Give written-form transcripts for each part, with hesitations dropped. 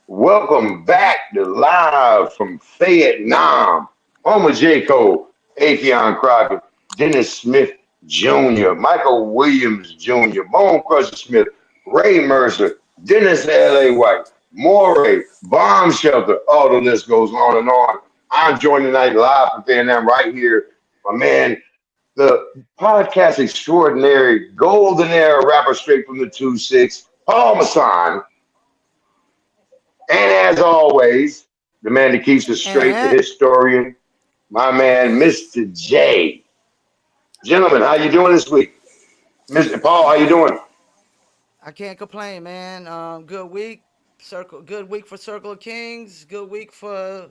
Welcome back to Live from Fayettenam. Home of J. Cole, Atheon Crockett, Dennis Smith Jr., Michael Williams Jr., Bone Crusher Smith, Ray Mercer, Dennis L.A. White, Moray, Bomb Shelter. All the list goes on and on. I'm joined tonight live from Fayettenam right here. My man, the podcast extraordinary, golden era rapper straight from the 2-6, Paul Masson. And as always, the man that keeps us straight, the And historian, my man, Mr. J. Gentlemen, how you doing this week? Mr. Paul, how you doing? I can't complain, man. Good week. Good week for Circle of Kings. Good week for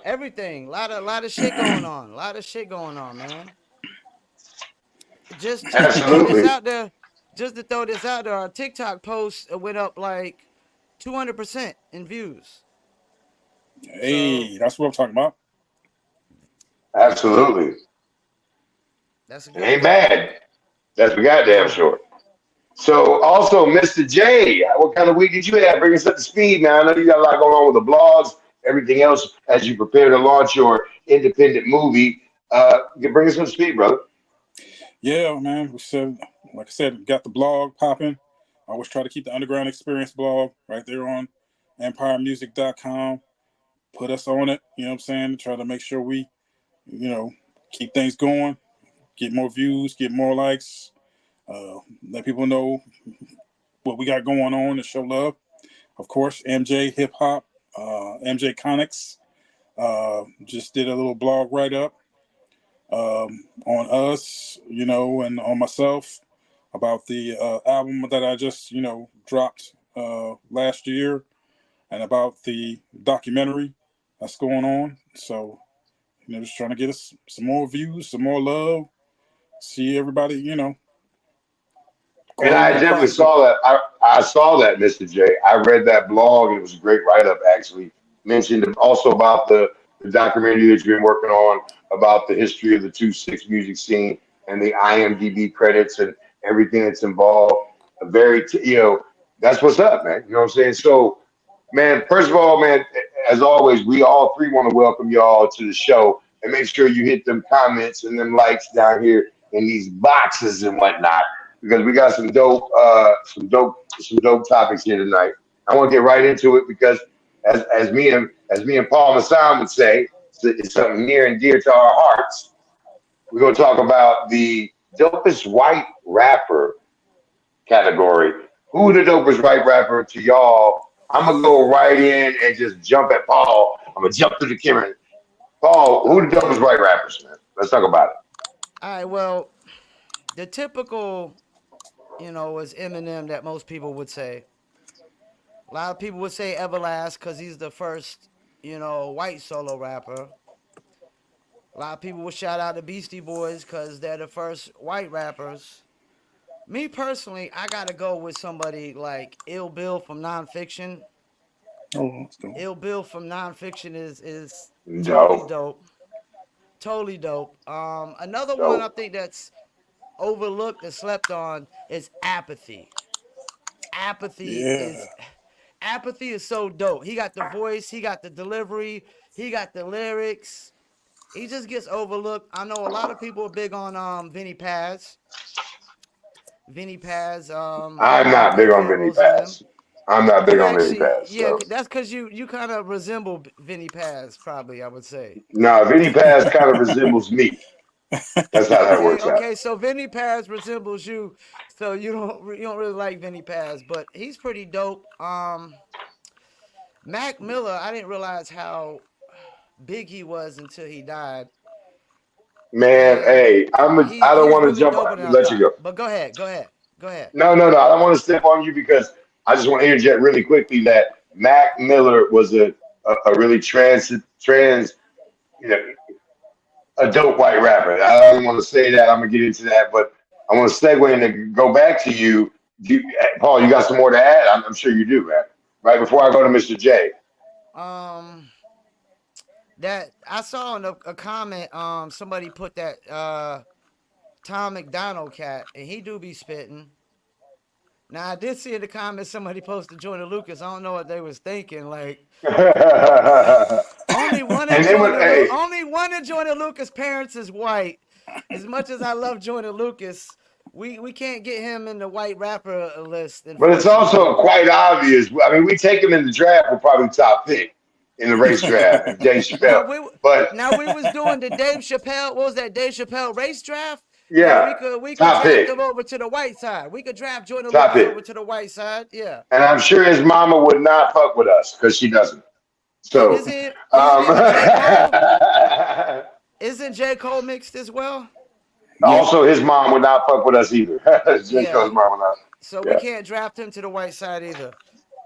everything. Lot of shit going on. A lot of shit going on, man. Just to throw this Absolutely. out there, our TikTok post went up like 200% in views. So Hey, that's what I'm talking about. yeah, Absolutely. that's a It good ain't thing. bad. That's for goddamn Yeah. sure. So also, Mr. J, what kind of week did you have? Bring us up to speed now. I know you got a lot going on with the blogs, everything else as you prepare to launch your independent movie. You bring us up to speed, brother. Yeah, man. Like I said, got the blog popping. I always try to keep the Underground Experience blog right there on empiremusic.com. Put us on it, you know what I'm saying? Try to make sure we, you know, keep things going, get more views, get more likes, let people know what we got going on and show love. Of course, MJ Hip Hop, MJ Conics, just did a little blog write up on us, and on myself about the album that I just, dropped last year, and about the documentary that's going on. So, just trying to get us some more views, some more love, see everybody, And growing I and definitely prosper. saw that. I saw that, Mr. J. I read that blog. And it was a great write up, actually. Mentioned also about the documentary that you've been working on about the history of the 2-6 music scene and the IMDb credits and everything that's involved. A very, that's what's up, man. You know what I'm saying? So, man, first of all, man, as always, we all three want to welcome y'all to the show and make sure you hit them comments and them likes down here in these boxes and whatnot because we got some dope topics here tonight. I want to get right into it because as me and Paul Masson would say, it's something near and dear to our hearts. We're gonna talk about the dopest white rapper category. Who the dopest white rapper to y'all? I'm gonna go right in and just jump at Paul. I'm gonna jump to the camera. Paul, who the dopest Okay. white rappers, man? Let's talk about it. All right. Well, the typical, is Eminem that most people would say. A lot of people would say Everlast because he's the first, white solo rapper. A lot of people would shout out the Beastie Boys because they're the first white rappers. Me personally, I gotta go with somebody like Ill Bill from Nonfiction. Oh, let's go. Ill Bill from Nonfiction is totally Dope, dope. Totally dope. Another one I dope. think that's overlooked and slept on is Apathy. Apathy Yeah. is Apathy is so dope. He got the voice, he got the delivery, he got the lyrics. He just gets overlooked. I know a lot of people are big on Vinny Paz. Vinny Paz, I'm not King big on Vinny Pharaohs and them. Pass. I'm not big You on Vinny actually, Pass. yeah, So that's because you kind of resemble Vinny Paz, probably. I would say. no, Vinny Pass kind of resembles me. That's how that Okay, works out. okay. So Vinny Paz resembles you, so you don't really like Vinny Paz, but he's pretty dope. Mac Miller, I didn't realize how big he was until he died, Man, and hey, I don't he's want to really jump. doper than I Let you thought. go. But go ahead, go ahead, go ahead. No. I don't want to step on you because I just want to interject really quickly that Mac Miller was a really trans you know a dope white rapper. I don't want to say that. I'm gonna get into that, but I want to segue and go back to you. Paul, you got some more to add? I'm sure you do, man. Right before I go to Mr. J. Um, that I saw in a comment. Somebody put that Tom McDonald cat, and he do be spitting. Now I did see in the comments somebody posted Joyner Lucas. I don't know what they was thinking. Like And then when hey, only one of Joyner Lucas' parents is white. As much as I love Joyner Lucas, we can't get him in the white rapper list, but it's unfortunately. also quite obvious. I mean, we take him in the draft, we're probably top pick in the race draft, and Dave Now Chappelle. we But now we was doing the Dave Chappelle. What was that Dave Chappelle race draft? Yeah, yeah, we could top draft pick, him over to the white side. We could draft Joyner top Lucas pick. over to the white side. Yeah. And I'm sure his mama would not fuck with us because she doesn't. So, Isn't J. Cole? Isn't J. Cole mixed as well? Yeah. also his mom would not fuck with us either. J. Yeah. Cole's mom would not. So we Yeah. can't draft him to the white side either.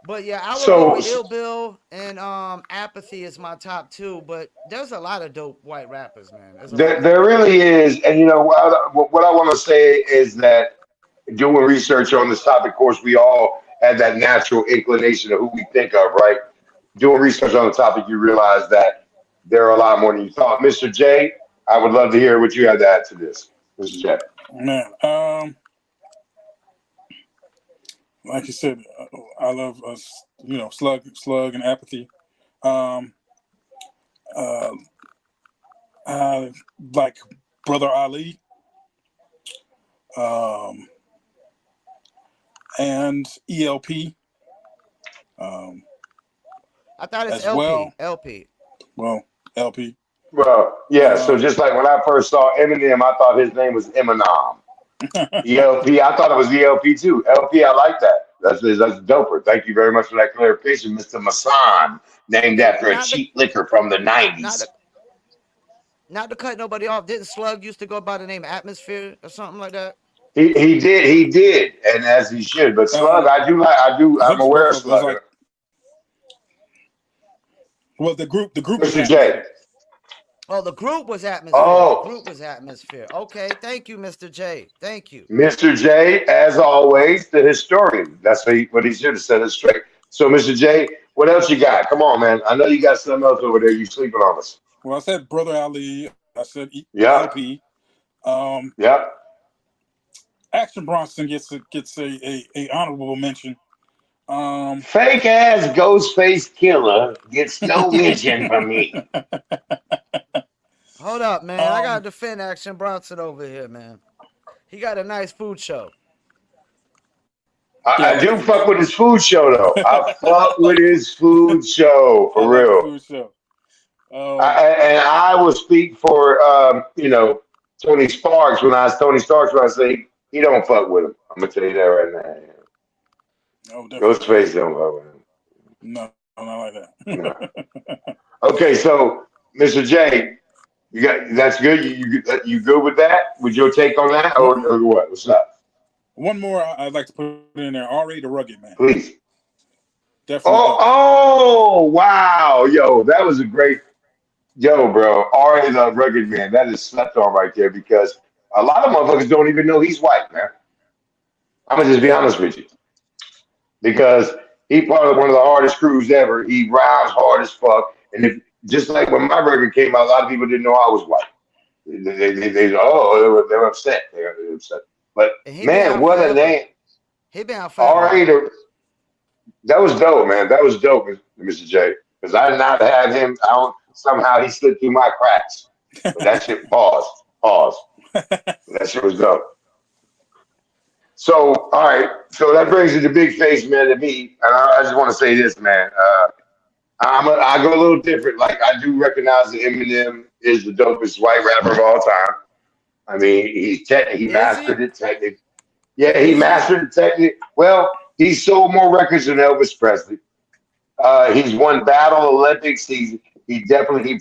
But yeah, I would go So with Ill Bill and Apathy is my top two. But there's a lot of dope white rappers, man. There's a lot. there really is, and you know what I want to say is that doing research on this topic, of course, we all have that natural inclination of who we think of, right? Doing research on the topic, you realize that there are a lot more than you thought. Mr. J, I would love to hear what you have to add to this, Mr. J. Man, like you said, I love us. Slug, and Apathy. Um, uh, like Brother Ali, um, and ELP. Um, I thought it's as LP. well. LP. Well, LP. Well, yeah. So just like when I first saw Eminem, I thought his name was Eminem. ELP, I thought it was ELP too. LP, I like that. That's doper. Thank you very much for that clarification, Mr. Masson, named And after a cheap liquor from the not 90s. to, not to cut nobody off. Didn't Slug used to go by the name Atmosphere or something like that? He did, and as he should. But Slug, I I'm think it's aware both of of them. It was Slug. like, well, the group was Mr. J. Atmosphere. Oh, the group was Atmosphere. The Oh, group was Atmosphere. Okay, thank you, Mr. J. Thank you. Mr. J, as always, the historian. That's what he should have said it straight. So, Mr. J, what else you got? Come on, man. I know you got something else over there. You sleeping on us. Well, I said Brother Ali. I said Yeah, LP. Um, yeah. Action Bronson gets a honorable mention. Fake ass Ghostface Killer gets no mention from me. Hold up, man. I gotta um, defend Action Bronson over here, man. He got a nice food show. yeah, I I like the do food fuck show. with his food show though. I I fuck with like his food show I for like the real. food show. Um, And I will speak for Tony Sparks when I say he don't fuck with him. I'm gonna tell you that right now. no, definitely not. Ghostface don't fuck with him. No, not like No. that. Okay, so Mr. J, that's good. You good with that? With your take on that, one, or what? What's up? one more I'd like to put in there. R.A. the Rugged Man. Please. Definitely dope. Oh, wow, yo, that was a great. Yo, bro, Ari the Rugged Man, that is slept on right there because a lot of motherfuckers don't even know he's white, man. I'm gonna just be Yeah. honest with you because he part of one of the hardest crews ever. He rhymes hard as fuck, and if just like when my record came out, a lot of people didn't know I was white. They were upset. They were upset. But And he been man, out what a forever. name! He been out forever, Ari man. the that was dope, man. That was dope, Mr. J. Because I did not have him. I don't somehow he slipped through my cracks. But that shit, pause. That shit was dope. So, all right. So that brings it to big face, man, to me. And I just want to say this, man. I go a little different. Like I do recognize that Eminem is the dopest white rapper of all time. I mean, he Is mastered he? it technically. Yeah, he Is he? mastered it technically. Well, he sold more records than Elvis Presley. He's won Battle Olympics. He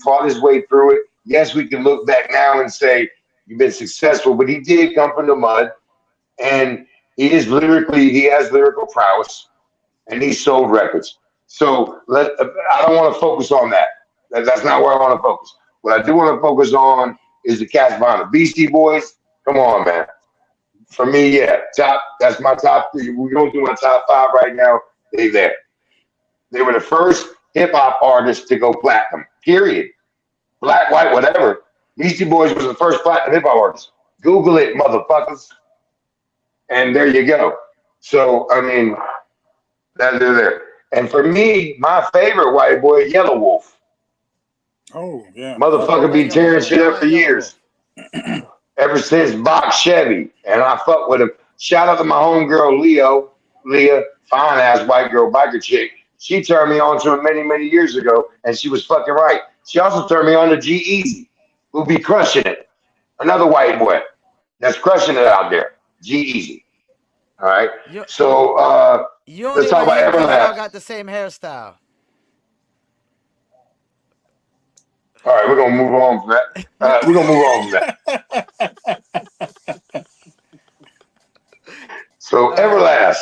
fought his way through it. Yes, we can look back now and say you've been successful, but he did come from the mud, and he has lyrical prowess, and he sold records. So I don't want to focus on that. That's not where I want to focus. What I do want to focus on is the cast behind the Beastie Boys. Come on, man. For me, yeah, That's my top three. We're going to do my top five right now. They there. They were the first hip hop artists to go platinum. Period. Black, white, whatever. Beastie Boys was the first platinum hip hop artist. Google it, motherfuckers. And there you go. So I mean, that they're there. And for me, my favorite white boy, Yellow Wolf. Oh yeah. I don't know Motherfucker about be Yellow tearing Wolf. shit I up for like Yellow years. Wolf. Ever since Box Chevy, and I fuck with him. Shout out to my homegirl Leah, fine ass white girl biker chick. She turned me on to him many years ago, and she was fucking right. She also turned me on to G Easy, who be crushing it. Another white boy that's crushing it out there. G Easy. All right. You So you let's only talk like about him because they all Everlast. got the same hairstyle. All right, we're gonna move on from that. We're gonna move on from that. So Uh, Everlast,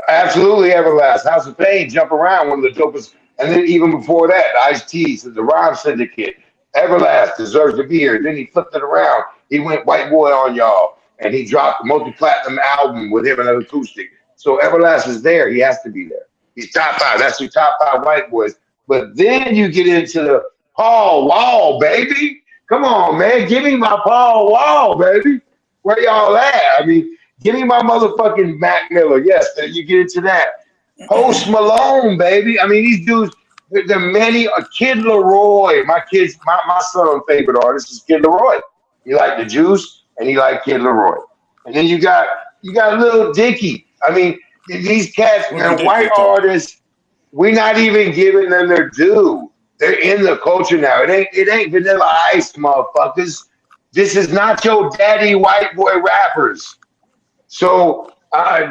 absolutely Everlast. House of Pain, Jump Around, one of the dopest. And then even before that, Ice T, the Rhyme Syndicate, Everlast deserves to be here. Then he flipped it around. He went white boy on y'all, and he dropped a multi-platinum album with him and an acoustic. So Everlast is there. He has to be there. He's top five. That's your top five white boys. But then you get into the Paul Wall, baby. Come on, man. Give me my Paul Wall, baby. Where y'all at? I mean, give me my motherfucking Mac Miller. Yes, then you get into that. Post Malone, baby. I mean, these dudes, they're many. Kid Leroy, my son's favorite artist is Kid Leroy. He like the Juice, and he like Kid Leroy. And then you got Little Dicky. I mean, these cats, We'll man, get white to artists, we're not even giving them their due. They're in the culture now. It ain't Vanilla Ice, motherfuckers. This is not your daddy white boy rappers. So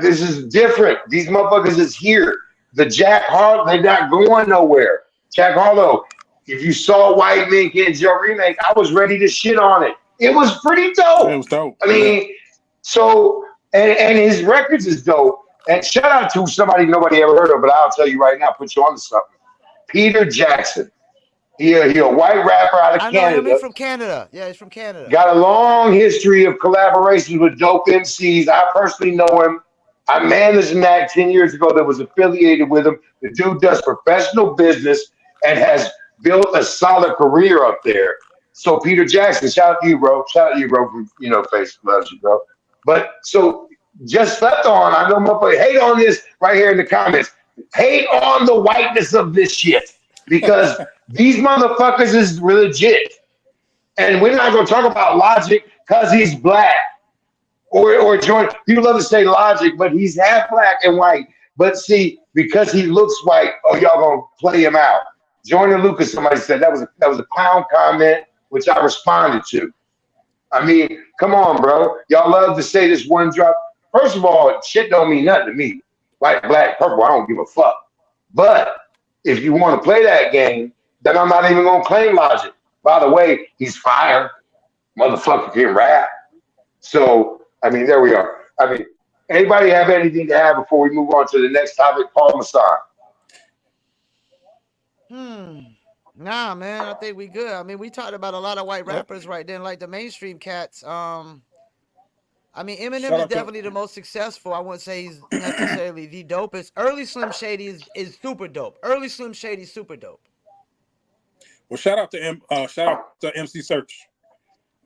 this is different. These motherfuckers is here. The Jack Harlow, they're not going nowhere. Jack Harlow, if you saw White Men Can't Jump remake, I was ready to shit on it. It was pretty it. It dope. was dope. I Yeah. mean, so and his records is dope. And shout out to somebody nobody ever heard of, but I'll tell you right now, put you on to something. Peter Jackson. He a white rapper out of I know him. Canada. He's from Canada. Yeah, he's from Canada. Got a long history of collaborations with dope MCs. I personally know him. I managed Mac 10 years ago that was affiliated with him. The dude does professional business and has built a solid career up there. So Peter Jackson, shout out to you, bro. Shout out to you, bro, from Face loves you, bro. But so just slept on. I know motherfuckers hate on this right here in the comments. Hate on the whiteness of this shit because these motherfuckers is legit. And we're not going to talk about Logic because he's black or Jordan. People love to say Logic, but he's half black and white. But see, because he looks white, oh, y'all going to play him out. Jordan Lucas, somebody said that was a pound comment, which I responded to. I mean, come on, bro. Y'all love to say this one drop. First of all, shit don't mean nothing to me. White, black, purple, I don't give a fuck. But if you want to play that game, then I'm not even going to claim Logic. By the way, he's fire. Motherfucker can rap. So, I mean, there we are. I mean, anybody have anything to add before we move on to the next topic? Paul Masson. Hmm. Nah, man. I think we good. I mean, we talked about a lot of white Yep. rappers right then, like the mainstream cats. I mean, Eminem Shout is out to definitely the most successful. I wouldn't say he's necessarily the dopest. Early Slim Shady is super dope. Early Slim Shady is super dope. shout out to MC Search.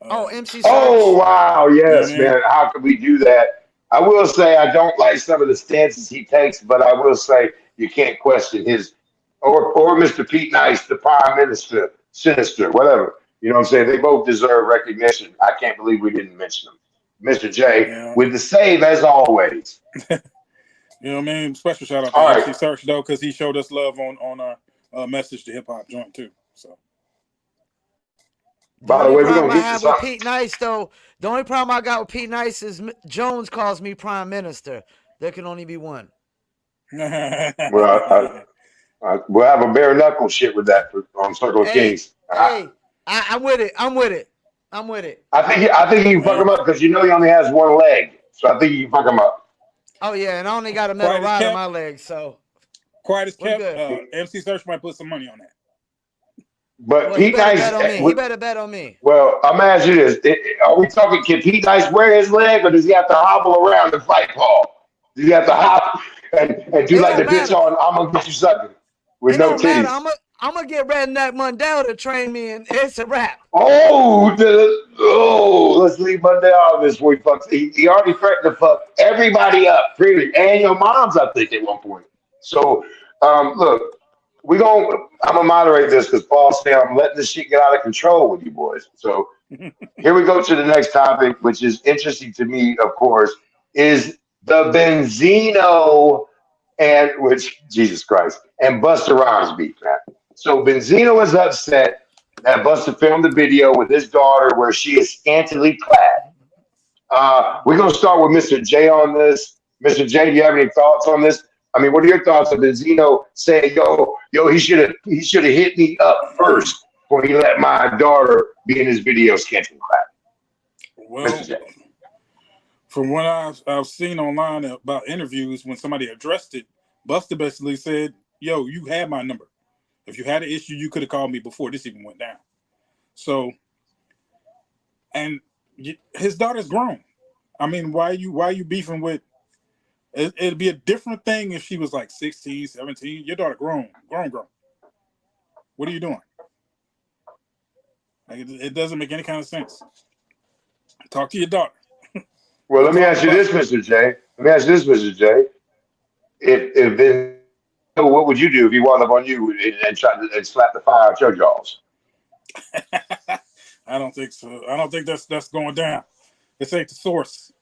Oh, MC Oh, Search. wow. You know what Yes, I mean? man. How could we do that? I will say I don't like some of the stances he takes, but I will say you can't question his or Mr. Pete Nice, the Prime Minister, Sinister, whatever. You know what I'm saying? They both deserve recognition. I can't believe we didn't mention them. Mr. J Yeah. with the save as always. You know what I mean? Special shout out to All MC right. Search though, because he showed us love on our message to hip hop joint too. So The By the only way, we're problem gonna I get to have with something. Pete Nice, though, the only problem I got with Pete Nice is Jones calls me Prime Minister. There can only be one. Well, we'll have a bare knuckle shit with that on Circle of Hey, Kings. hey, I'm with it. I'm with it. I'm with it. I think you can fuck man, him up because he only has one leg, so I think you can fuck him up. Oh yeah, and I only got a metal quiet as rod in kept. my leg, so Quiet as we're kept. good. MC Search might put some money on that. But Well, he Pete better Nice, bet on me. He better bet on me. well, I'm asking you this: are we talking? Can Pete Nice wear his leg, or does he have to hobble around and fight Paul? Does he have to hop and do It like the don't bitch matter. on "I'm gonna get you sucking" with It no don't matter. titties? I'm gonna get Redneck Mundell to train me, and it's a wrap. Let's leave Monday out of this. Boy, fucks. He already threatened to fuck everybody up, pretty, and your mom's, I think, at one point. So, look, I'm gonna moderate this because Paul said I'm letting this shit get out of control with you boys. So here we go to the next topic, which is interesting to me, of course, is the Benzino and which Jesus Christ and Busta Rhymes beef, man. So Benzino is upset that Busta filmed the video with his daughter where she is scantily clad. We're gonna start with Mr. J on this. Mr. J, do you have any thoughts on this? I mean, what are your thoughts on Benzino saying, yo, he should have hit me up first before he let my daughter be in his video scantily clad? Well, from what I've seen online about interviews, when somebody addressed it, Busta basically said, yo, you had my number. If you had an issue, you could have called me before this even went down. So, and his daughter's grown. I mean, why are you beefing with? It'd be a different thing if she was like 16, 17. Your daughter grown. What are you doing? Like, it doesn't make any kind of sense. Talk to your daughter. Well, let me ask you this, Mr. J. If what would you do if he wound up on you and tried to slap the fire out your jaws? I don't think so. I don't think that's going down. This ain't the source.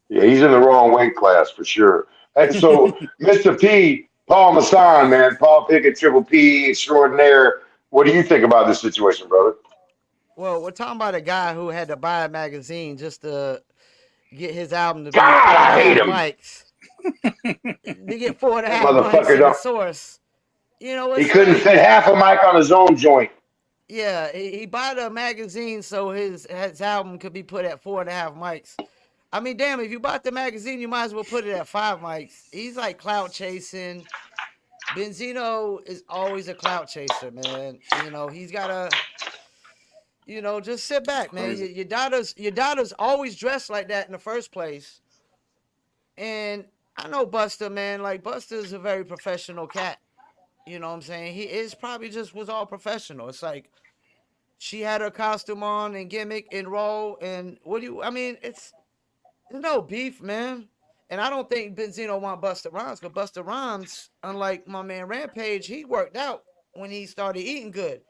Yeah, he's in the wrong weight class for sure. And so, Mr. P, Paul Masson, man, Paul Pickett, Triple P, extraordinaire. What do you think about this situation, brother? Well, we're talking about a guy who had to buy a magazine just to get his album to be God, I hate him. Mics. To get 4.5 motherfucker mics in the source. You know, he couldn't fit half a mic on his own joint. Yeah, he bought a magazine so his album could be put at 4.5 mics. I mean, damn, if you bought the magazine, you might as well put it at 5 mics. He's like clout chasing. Benzino is always a clout chaser, man. You know, he's got to, just sit back, man. Your daughter's always dressed like that in the first place. And I know Busta, man. Like, Busta's a very professional cat. You know what I'm saying? He is probably just was all professional. It's like she had her costume on and gimmick and roll. And there's no beef, man. And I don't think Benzino want Busta Rhymes, because Busta Rhymes, unlike my man Rampage, he worked out when he started eating good.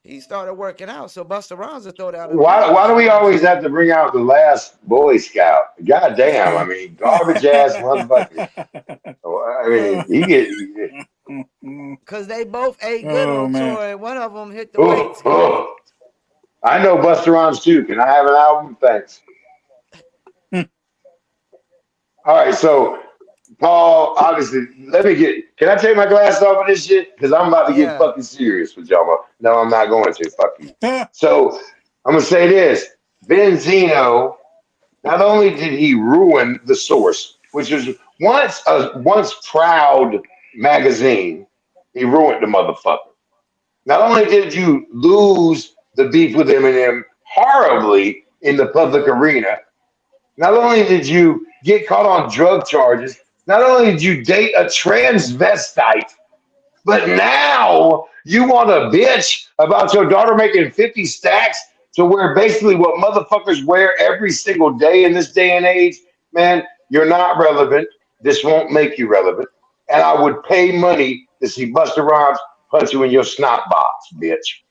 He started working out, so Busta Rhymes will throw down. Why do we always have to bring out the last Boy Scout? God damn, I mean, garbage ass motherfucker. I mean, he get because they both ate good on tour, and one of them hit the weights. I know Busta Rhymes too. Can I have an album? Thanks. All right, so Paul, obviously, can I take my glasses off of this shit? Because I'm about to get fucking serious with y'all. No, I'm not going to. Fuck you. So I'm going to say this. Benzino, not only did he ruin The Source, which was once proud magazine, he ruined the motherfucker. Not only did you lose the beef with Eminem horribly in the public arena, not only did you get caught on drug charges, not only did you date a transvestite, but now you want to bitch about your daughter making 50 stacks to wear basically what motherfuckers wear every single day in this day and age. Man, you're not relevant. This won't make you relevant. And I would pay money to see Busta Rhymes punch you in your snot box, bitch.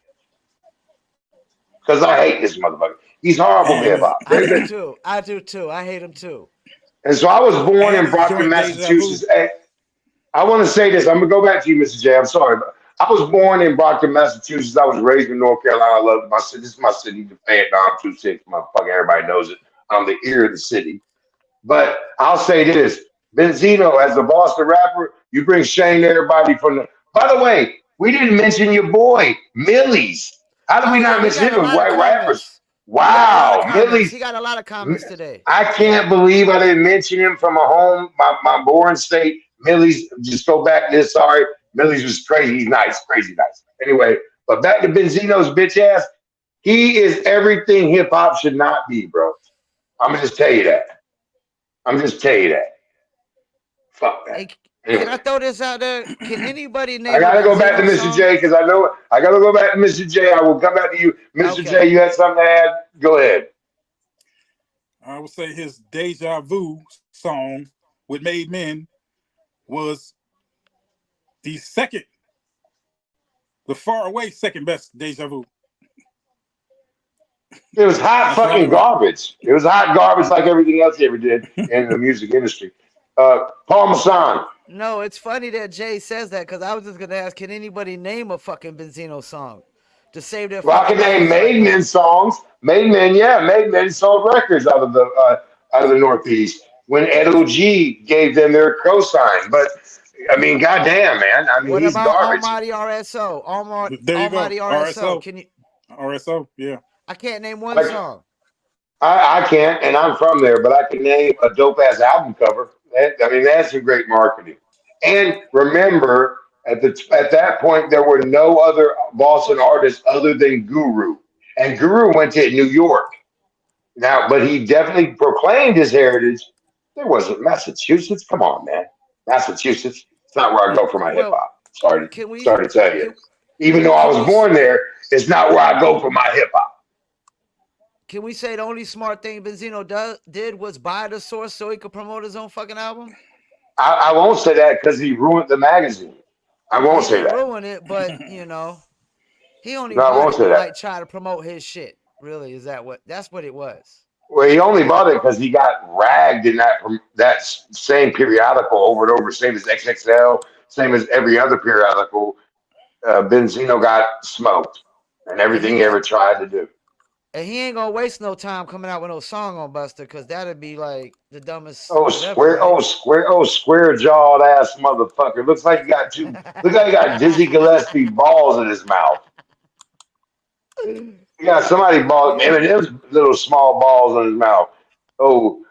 Because I hate this motherfucker. He's horrible to hip hop. I do too. I hate him too. And so I was born in Brockton, Massachusetts. I want to say this. I'm going to go back to you, Mr. J. I'm sorry. But I was born in Brockton, Massachusetts. I was raised in North Carolina. I love my city. This is my city, the Fayettenam 26. Motherfucker, everybody knows it. I'm the ear of the city. But I'll say this. Benzino, as a Boston rapper, you bring shame to everybody from the... By the way, we didn't mention your boy, Millie's. How did we not mention him? White rappers. Wow, Millie's. He got a lot of comments today. I can't believe I didn't mention him from a home, my born state. Millie's, just go back this. Sorry, Millie's was crazy. He's nice, crazy nice. Anyway, but back to Benzino's bitch ass. He is everything hip hop should not be, bro. I'm gonna just tell you that. Fuck that. Can I throw this out there? Can anybody I name a gotta go back to Benzino Mr. song? J because I know I gotta go back to Mr. J. I will come back to you, Mr. J. Okay. You had something to add? Go ahead. I would say his Deja Vu song with Made Men was the second, the far away second best Deja Vu. It was hot That's fucking right about. garbage. It was hot garbage like everything else he ever did in the music industry. Paul Masson. No, it's funny that Jay says that because I was just gonna ask, can anybody name a fucking Benzino song to save their Well, I can fucking name lives right Made Men now? songs. Made Men, yeah, Made Men sold records out of the Northeast when Ed O.G. gave them their cosign. But I mean, goddamn, man. I mean, What he's about garbage. Almighty RSO? There you go. Almighty RSO. RSO. Can you? RSO. Yeah. I can't name one Like song. I can't, and I'm from there, but I can name a dope ass album cover. I mean, that's some great marketing. And remember, at that point, there were no other Boston artists other than Guru, and Guru went to New York. Now, but he definitely proclaimed his heritage. There wasn't Massachusetts. Come on, man, Massachusetts. It's not where I go for my hip Well, hop. Sorry, can we? sorry to tell you. Can Even though I can was we? born there, it's not where I go for my hip hop. Can we say the only smart thing Benzino did was buy the source so he could promote his own fucking album? I won't say that because he ruined the magazine. I won't He say didn't that. ruin it, but he only No, I bought won't it say to that. like try to promote his shit. Really, is that what? That's what it was. Well, he only bought it because he got ragged in that same periodical over and over, same as XXL, same as every other periodical. Benzino got smoked and And he everything he got ever tried to do. and he ain't gonna waste no time coming out with no song on Buster because that'd be like the dumbest Oh whatever, square, right? oh square, oh square jawed ass motherfucker. Looks like he got two. Look like he got Dizzy Gillespie balls in his mouth. He got somebody balls. I mean, there's little small balls in his mouth. Oh,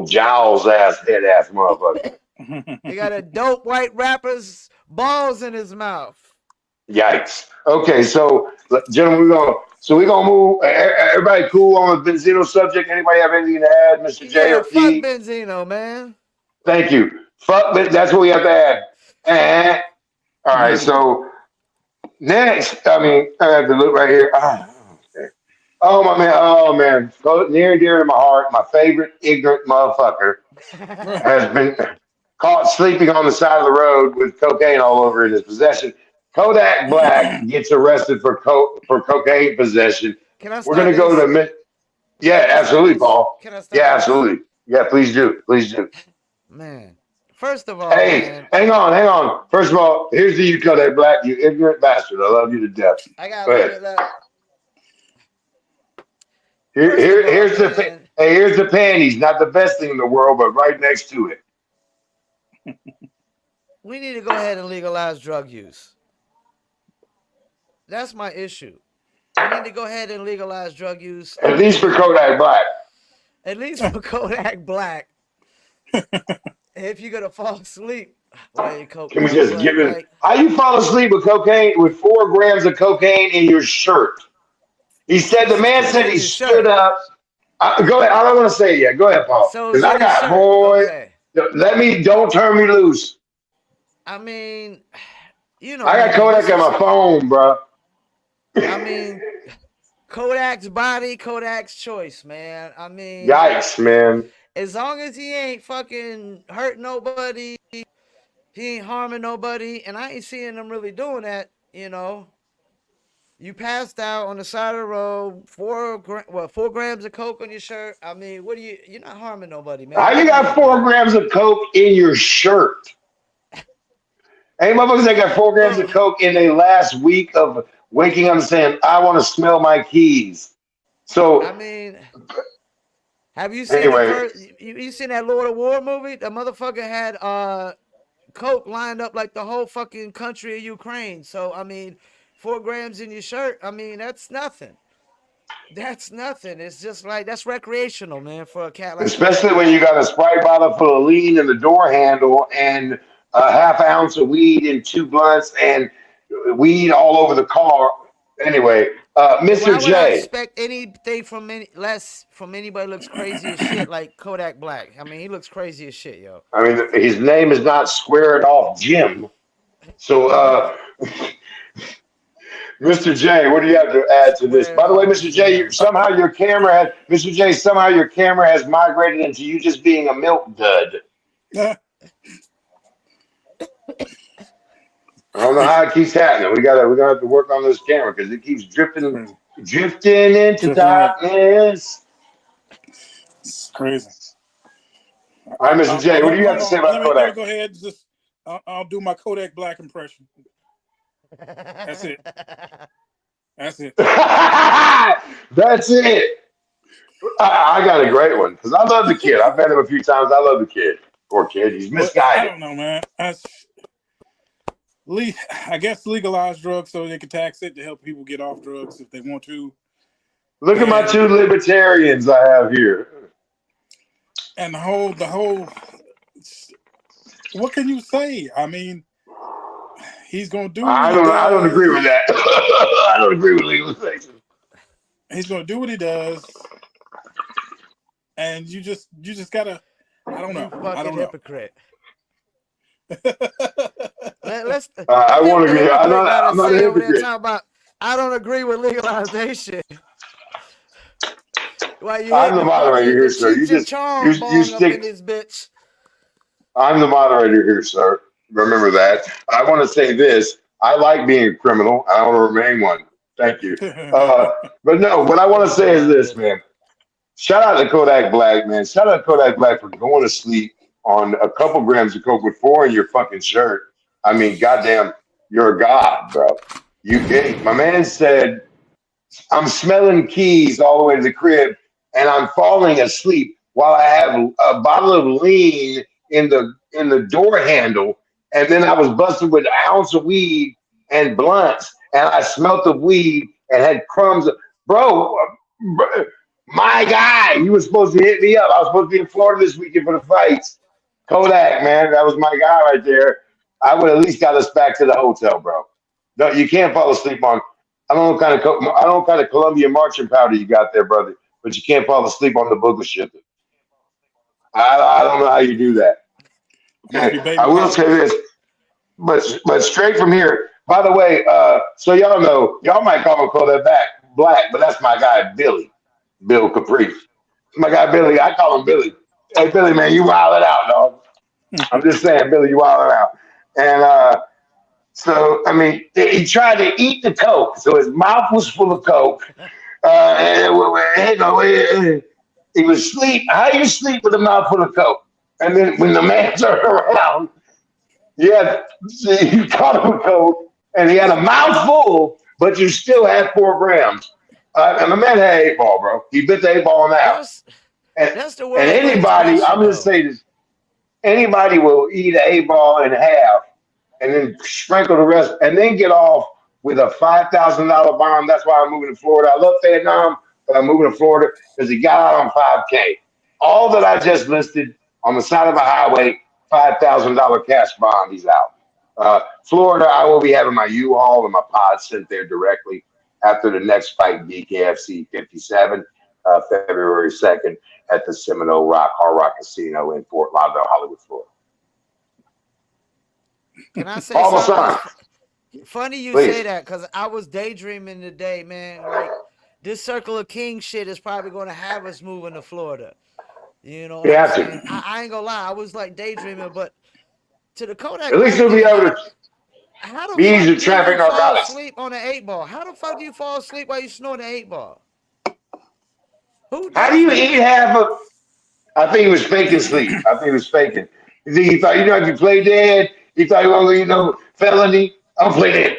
jowls ass head ass motherfucker. He got a dope white rapper's balls in his mouth. Yikes. Okay, so gentlemen, we're gonna move. Everybody cool on the Benzino subject? Anybody have anything to add, Mr. J Yeah, or fuck P? Benzino, man. Thank you. Fuck, that's what we have to add. Eh. All right. So next, I mean, I have to look right here. Okay. Oh my man. Oh man. So near and dear to my heart, my favorite ignorant motherfucker has been caught sleeping on the side of the road with cocaine all over in his possession. Kodak Black gets arrested for for cocaine possession. Can I We're start gonna go this? to yeah, Can I start absolutely, this? Paul. Can I Yeah, start this? absolutely. Yeah, please do, please do. Man, first of all, Hey, man, hang on, hang on. First of all, here's the you, Kodak Black, you ignorant bastard. I love you to death. I got a Go little ahead. bit left. First of all, Here's man, here's the panties. Not the best thing in the world, but right next to it. we need to go ahead and legalize drug use. That's my issue. We need to go ahead and legalize drug use. I At least for mean, Kodak Black. at least for Kodak Black. If you're gonna fall asleep, well, coke Can we out, just but give it? like, How you fall asleep with cocaine with 4 grams of cocaine in your shirt? He said the man so it's said in he your stood shirt. up. Go ahead. I don't want to say it yet. Go ahead, Paul. So Because it's I in his got shirt. boy. Okay. Don't turn me loose. I mean, you know I me, got man. This Kodak on is, my phone, bro. I mean, Kodak's body, Kodak's choice, man. I mean, Yikes, man. as long as he ain't fucking hurt nobody, he ain't harming nobody, and I ain't seeing him really doing that. You passed out on the side of the road, 4 grams of coke on your shirt. I mean, what do you? You're not harming nobody, man. How You're you got good, 4 grams of coke in your shirt? Hey, motherfuckers that got 4 grams of Well, coke in their last week of waking up and saying, I want to smell my keys. I So, mean, have you seen the anyway, first? You seen that Lord of War movie? The motherfucker had coke lined up like the whole fucking country of Ukraine. So I mean, 4 grams in your shirt. I mean, that's nothing. That's nothing. It's just like that's recreational, man, for a cat like especially Kodak when you Black. got a Sprite bottle full of lean in the door handle and a half ounce of weed and 2 blunts and weed all over the car. Anyway, Why Mr. would I J. expect anything from less from anybody who looks crazy as shit like Kodak Black? I mean, he looks crazy as shit, yo. I mean, his name is not Square It Off Jim. So, Mr. J, what do you have to add to this? Square By the way, off Mr. J, Jim. Mr. J, somehow your camera has migrated into you just being a milk dud. I don't know how it keeps happening. We're gonna have to work on this camera because it keeps drifting into Drifting, darkness. it's crazy. All right, Mr. J, what do you have Hold to say on. about Let me Kodak? go ahead. Just I'll do my Kodak Black impression. That's it. That's it. That's it. I got a great one because I love the kid. I've met him a few times. I love the kid. Poor kid. He's But I misguided. don't know, man. I guess legalize drugs so they can tax it to help people get off drugs if they want to. Look at my And two libertarians I have here. and the whole what can you say? I mean, he's gonna do what he I don't agree with does. that. I don't agree with legalization. He's gonna do what he does, and you just gotta. I don't know. You fucking hypocrite. Let's I forget want what to the agree. hypocrite gotta I'm not a say over there hypocrite. talking about I don't agree with legalization. Why you I'm hit the the moderator fucking the here, sir. Cheech and Chong You bong up in stick. this bitch? I'm the moderator here, sir. Remember that. I want to say this. I like being a criminal. I want to remain one. Thank you. But no, what I want to say is this, Legalized. man. Shout out to Kodak Black, man. Shout out to Kodak Black for going to sleep on a couple grams of coke with four in your fucking shirt. I mean, goddamn, you're a god, bro. My man said, I'm smelling keys all the way to the crib, and I'm falling asleep while I have a bottle of lean in the door handle, and then I was busted with an ounce of weed and blunts, and I smelt the weed and had crumbs. Bro, my guy, you were supposed to hit me up. I was supposed to be in Florida this weekend for the fights. Kodak, man, that was my guy right there. I would at least got us back to the hotel, bro. No, you can't fall asleep on. I don't know what kind of Columbia marching powder you got there, brother, but you can't fall asleep on the booger shit. I don't know how you do that. Must be Okay, baby I will powder. say this, but straight from here. By the way, so y'all know, y'all might call that back black, but that's my guy Bill Caprice. My guy Billy, I call him Billy. Hey Billy, man, you wilding out, dog. I'm just saying, Billy, you wilding out. And so I mean, he tried to eat the coke, so his mouth was full of coke. He was asleep. How you sleep with a mouthful of coke? And then when the man turned around, yeah, he caught him with coke, and he had a mouthful, but you still had 4 grams. And the man had 8 ball, bro. He bit the 8 ball in half. That's And that's the and world's greatest anybody, nation, I'm gonna though. say this: anybody will eat an 8 ball in half and then sprinkle the rest, and then get off with a $5,000 bomb. That's why I'm moving to Florida. I love Fayettenam, but I'm moving to Florida because he got out on 5K. All that I just listed on the side of the highway, $5,000 cash bomb. He's out. Florida, I will be having my U-Haul and my pod sent there directly after the next fight, BKFC 57, February 2nd at the Seminole Hard Rock Casino in Fort Lauderdale, Hollywood, Florida. Can I say All my something? It's signs, funny you say please. that because I was daydreaming today, man. Like this Circle of King shit is probably going to have us moving to Florida. You know what You I'm have saying? to. I ain't gonna lie, I was like daydreaming, but to the At Kodak least Black you'll be thing, able to how the be easy fuck to do you traffic fall narcotics. asleep on an 8 ball? How the fuck do you fall asleep while you snort an 8 ball? Who How do does you eat that? half of? I think he was faking sleep. I think he was faking. You think he thought, if you play dead, he thought you were felony. I'll play dead.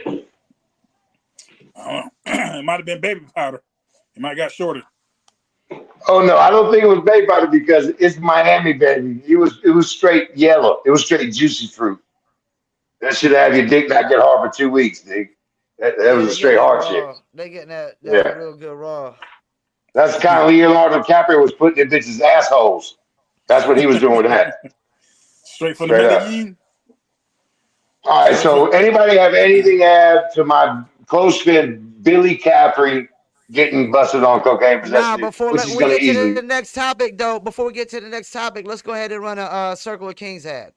It might have been baby powder. It might have got shorted. Oh no, I don't think it was baby powder because it's Miami, baby. It was straight yellow. It was straight juicy fruit. That should have your dick not get hard for 2 weeks, Dick. That Yeah, was a they getting straight that hard shit. raw. They getting that Yeah. real good raw. That's the kind of Leonardo DiCaprio was putting in bitches' assholes. That's what he was doing with that. Straight from the Straight up. Medellin. All right. Straight from. So, anybody have anything to add to my close friend Billy Caffrey getting busted on cocaine Nah, possession, which is we going to get to the easily. next topic, though, before we get to the next topic, let's go ahead and run a Circle of Kings ad.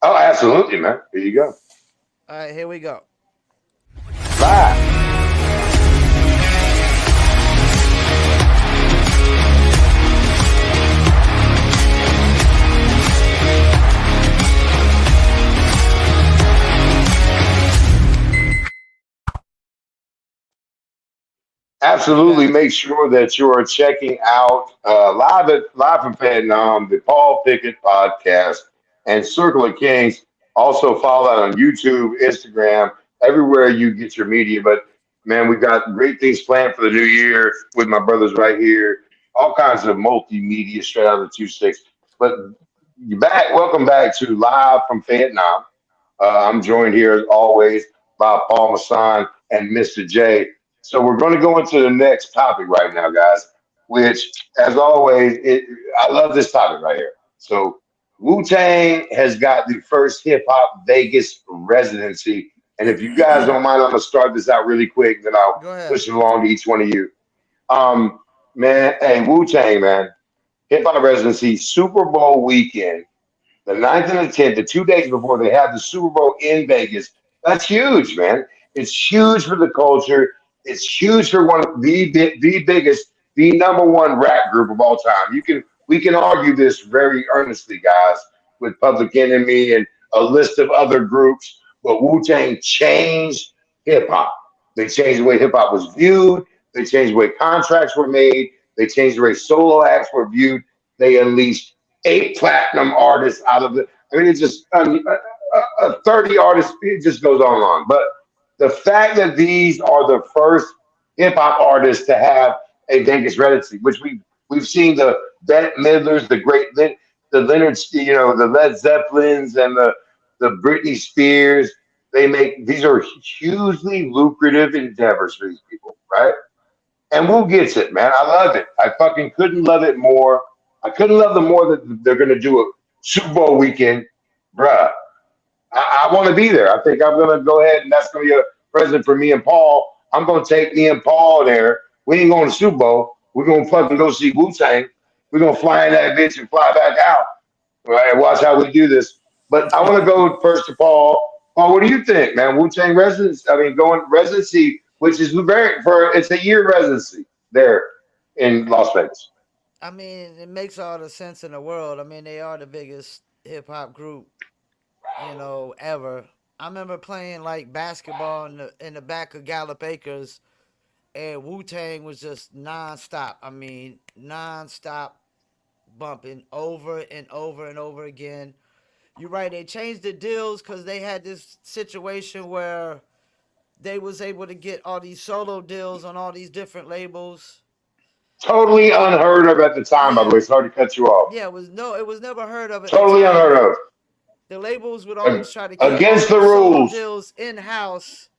Oh, absolutely, man. Here you go. All right, here we go. Live. We Absolutely, back. make sure that you are checking out live from Vietnam, the Paul Pickett podcast, and Circle of Kings. Also follow that on YouTube, Instagram, everywhere you get your media. But man, we've got great things planned for the new year with my brothers right here. All kinds of multimedia straight out of the two six. But you back, welcome back to Live from Fayettenam. I'm joined here as always by Paul Masson and Mr. J. So we're going to go into the next topic right now, guys. Which, as always, I love this topic right here. So Wu-Tang has got the first hip hop Vegas residency, and if you guys don't mind, I'm gonna start this out really quick, then I'll Go ahead. push it along to each one of you. Um, man, hey Wu-Tang, man, hip hop residency, Super Bowl weekend, the 9th and the 10th, the 2 days before they have the Super Bowl in Vegas. That's huge, man. It's huge for the culture. It's huge for one of the biggest, the number one rap group of all time. We can argue this very earnestly, guys, with Public Enemy and a list of other groups. But Wu Tang changed hip hop. They changed the way hip hop was viewed. They changed the way contracts were made. They changed the way solo acts were viewed. They unleashed 8 platinum artists out of the. I mean, it's just 30 artists. It just goes on and on. But the fact that these are the first hip hop artists to have a Vegas residency, which we've seen the Bette Midlers, the Leonard, the Led Zeppelins, and the Britney Spears. They make these are hugely lucrative endeavors for these people, right? And Wu gets it, man. I love it. I fucking couldn't love it more. I couldn't love them more that they're going to do a Super Bowl weekend, bruh. I want to be there. I think I'm going to go ahead and that's going to be a present for me and Paul. I'm going to take me and Paul there. We ain't going to Super Bowl. We're going to fucking go see Wu Tang. We're going to fly in that bitch and fly back out. Right? And watch how we do this. But I want to go first to Paul. Paul, what do you think, man? Wu Tang residency. I mean, going residency, which is it's a year residency there in Las Vegas. I mean, it makes all the sense in the world. I mean, they are the biggest hip hop group, ever. I remember playing like basketball in the back of Gallup Acres, and Wu Tang was just nonstop. I mean, nonstop bumping over and over and over again. You're right. They changed the deals because they had this situation where they was able to get all these solo deals on all these different labels. Totally unheard of at the time, by the Yeah, way. Sorry to cut you off. yeah. It was never heard of at the Totally time. unheard of. The labels would always try to keep all Against the these solo rules. deals in house,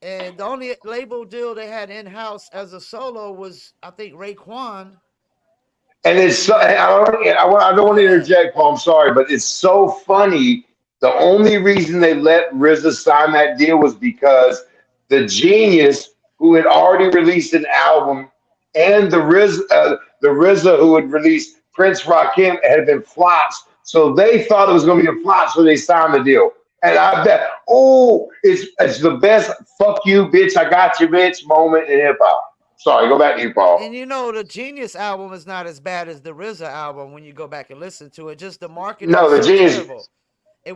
and the only label deal they had in house as a solo was I think Raekwon. And it's so, And I don't want go to ahead. interject, Paul. I'm sorry, but it's so funny. The only reason they let RZA sign that deal was because the genius who had already released an album and the RZA who had released Prince Rakim had been flops. So they thought it was going to be a flop, so they signed the deal. And I bet, it's the best fuck you, bitch, I got you, bitch moment in hip hop. Sorry, go back to you, Paul. And the Genius album is not as bad as the RZA album when you go back and listen to it. Just the marketing No, was the so genius. terrible.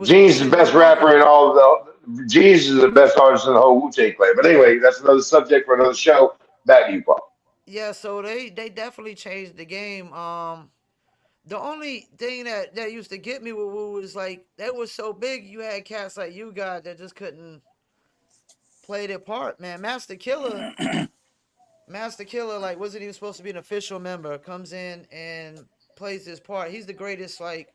Genius is the It was best rapper in marketed. all of the. Genius is the best artist in the whole Wu Tang Clan. But anyway, that's another subject for another show. Back to you, Paul. Yeah, so they definitely changed the game. The only thing that used to get me with Wu was like that was so big. You had cats like you got that just couldn't play their part. Man, Master Killer, like wasn't even supposed to be an official member. Comes in and plays his part. He's the greatest like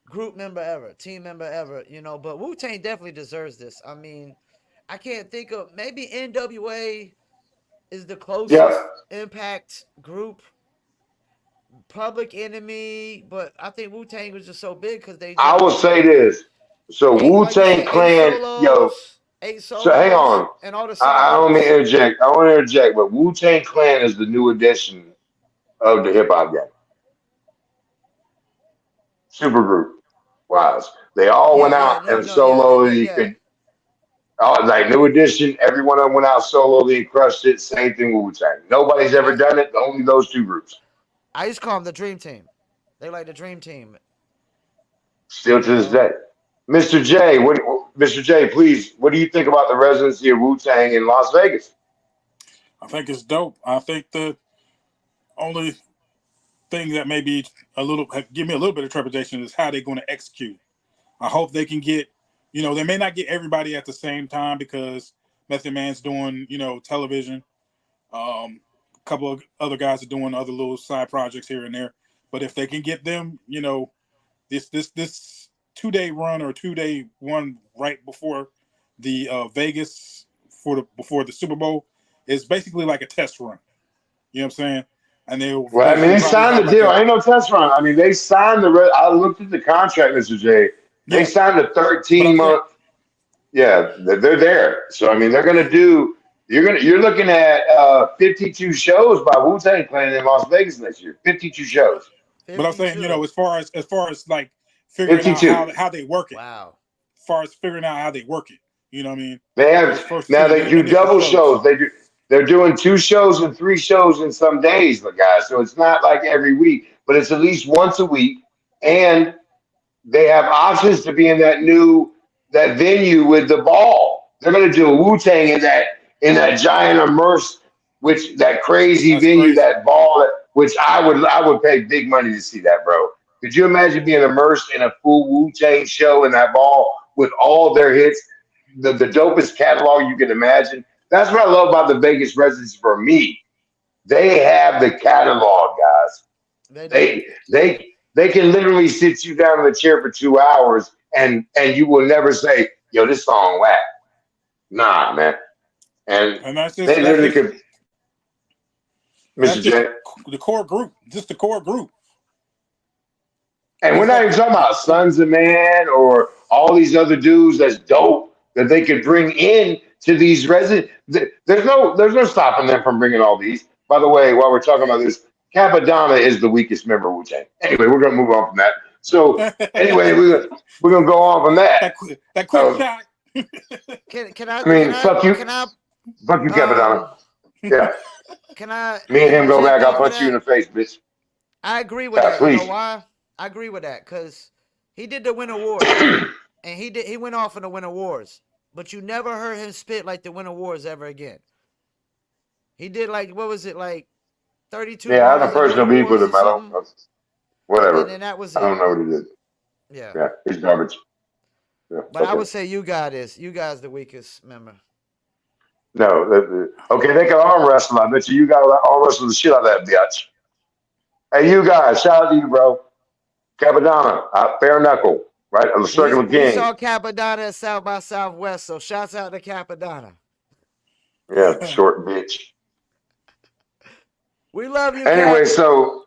group member ever, team member ever. But Wu Tang definitely deserves this. I mean, I can't think of maybe NWA is the Yeah, closest impact group. Public Enemy, but I think Wu Tang was just so big because they I just will say this. So eight, Wu like you Tang said, eight Clan, yo, solos. 8 So hang solos on. and all the I side don't mean to hits. interject. I want to interject, but Wu-Tang Clan is the new addition of the hip hop game. Supergroup wise. They all Yeah, went yeah, out no, and no, yeah, sololy yeah. like new edition, every one of them went out sololy and crushed it. Same thing with Wu-Tang. Nobody's ever I done it, only those two groups. I used to call them the Dream Team. They like the Dream Team, Still you to this know. day. Mr. J, Mr. J, please, what do you think about the residency of Wu-Tang in Las Vegas? I think it's dope. I think the only thing that maybe give me a little bit of trepidation is how they're going to execute. I hope they can get, they may not get everybody at the same time because Method Man's doing, television. A couple of other guys are doing other little side projects here and there. But if they can get them, this 2-day run or 2-day one right before the Vegas before the Super Bowl is basically like a test run. You know what I'm saying? And they'll Well, I mean, basically they probably signed have the like deal. a Ain't no test run. I mean, they signed I looked at the contract, Mr. J. They yeah. signed a But I'm saying 13-month. Yeah, they're there. So I mean, they're gonna do. You're looking at 52 shows by Wu-Tang playing in Las Vegas next year. 52 shows. But I'm saying, 52. as far as like figuring out 52. how they work it, Wow. as far as figuring out how they work it, you know what I mean? They Those have first now. two They do initial double shows. shows. They're doing 2 shows and 3 shows in some days, guys. So it's not like every week, but it's at least once a week, and they have options to be in that venue with the ball. They're going to do a Wu-Tang in that giant immerse, which that crazy That's venue, crazy. that ball, which I would pay big money to see that, bro. Could you imagine being immersed in a full Wu-Tang show in that ball with all their hits, the dopest catalog you can imagine? That's what I love about the Vegas residency for me. They have the catalog, guys. They do. They can literally sit you down in the chair for 2 hours and you will never say, "Yo, this song whack." Nah, man. And And that's they just that's literally just could, that's Mr. just J. the core group, just the core group. And we're Just not like even talking about Sons of Man or all these other dudes that's dope that they could bring in to these residents. There's no stopping them from bringing all these. By the way, while we're talking about Yeah. this, Capadonna is the weakest member of Wu-Tang. Anyway, we're gonna move on from that. So anyway, we're gonna go on from that. that quick Um, shot. Can I I mean, can I fuck you, can I Capadonna. um Yeah, can I me and him go interject back. I'll off of punch you in that? the face, bitch. I agree with Yeah, that. You know please. why? I agree with that because he did the Winter Wars, right? And he went off in the Winter Wars, but you never heard him spit like the Winter Wars ever again. He did like what was it like 32 Yeah, I have a bars in the personal Winter beef with Wars or him. I don't. something, and Whatever. then that was I don't it. know what he did. Yeah. Yeah, he's garbage. Yeah, But I okay. would say you got is you guys the weakest member. No, okay, they can arm wrestle. I bet you got to arm wrestle the shit out of that bitch. Hey, you guys, shout out to you, bro. Capadonna, bare knuckle, right? The We circular we king. saw Capadonna at South by Southwest, so shouts out to Capadonna. Yeah, short bitch. We love you, Anyway, Cap.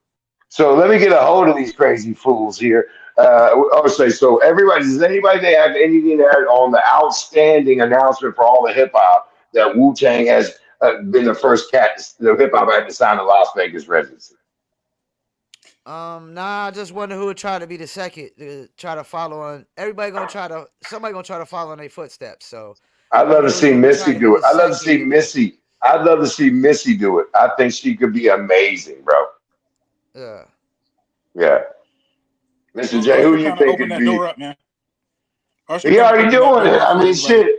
so let me get a hold of these crazy fools here. I would say so. Everybody, does anybody have anything to add on the outstanding announcement for all the hip hop that Wu Tang has been the first the hip hop act to sign the Las Vegas residency? Nah, I just wonder who would try to be the second to try to follow on. Somebody gonna try to follow in their footsteps. So I I'd love to wonder who's see gonna try Missy to be do it. the I'd love to second. see Missy. I'd love to see Missy do it. I think she could be amazing, bro. Yeah. Yeah. Mr. Well, J, who Usher do you kind of think opened could that be? door up, man. Usher He kind of already opened that doing it. door I for mean, everybody. shit.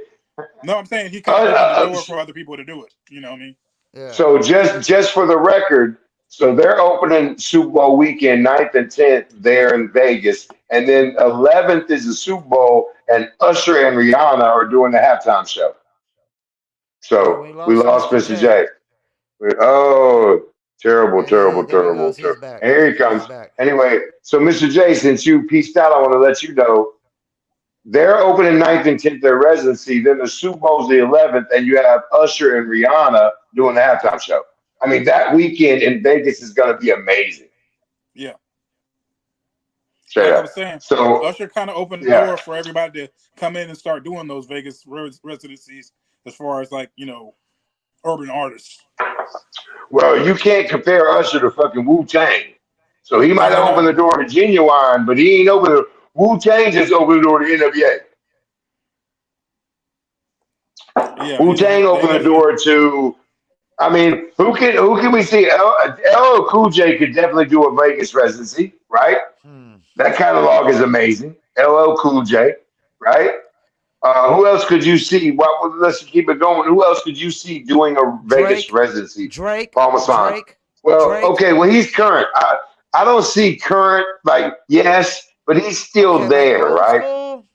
No, I'm saying he Uh, kind of opened the uh, door for other people to do it. You know what I mean? Yeah. so just for the record, so they're opening Super Bowl weekend, 9th and 10th there in Vegas, and then 11th is the Super Bowl, and Usher and Rihanna are doing the halftime show. Oh, So we we lost lost Mr. Mr. J. J. Oh, terrible, terrible, There he terrible, goes. He's terrible. back. And here he He's comes. back. Anyway, so Mr. J, since you pieced out, I want to let you know they're opening 9th and 10th their residency. Then the Super Bowl's the 11th, and you have Usher and Rihanna doing the halftime show. I mean, that weekend in Vegas is going to be amazing. Yeah. Straight like I up. was saying, So Usher kind of opened the yeah. door for everybody to come in and start doing those Vegas residencies as far as like, urban artists. Well, you can't compare Usher to fucking Wu-Tang. So he might No, have opened no. the door to Genuine, but he ain't opened the Wu-Tang just opened the door to NWA. Yeah, Wu-Tang they opened the definitely. door to. I mean, who can we see? LL Cool J could definitely do a Vegas residency, right? Hmm. That catalog is amazing. LL Cool J, right? Who else could you see? Well, let's keep it going. Who else could you see doing a Vegas Drake, residency? Drake, Parmesan. Drake, Well, Drake. okay. Well, he's current. I don't see current. Like, yes, but he's still Okay, like there, old right? school.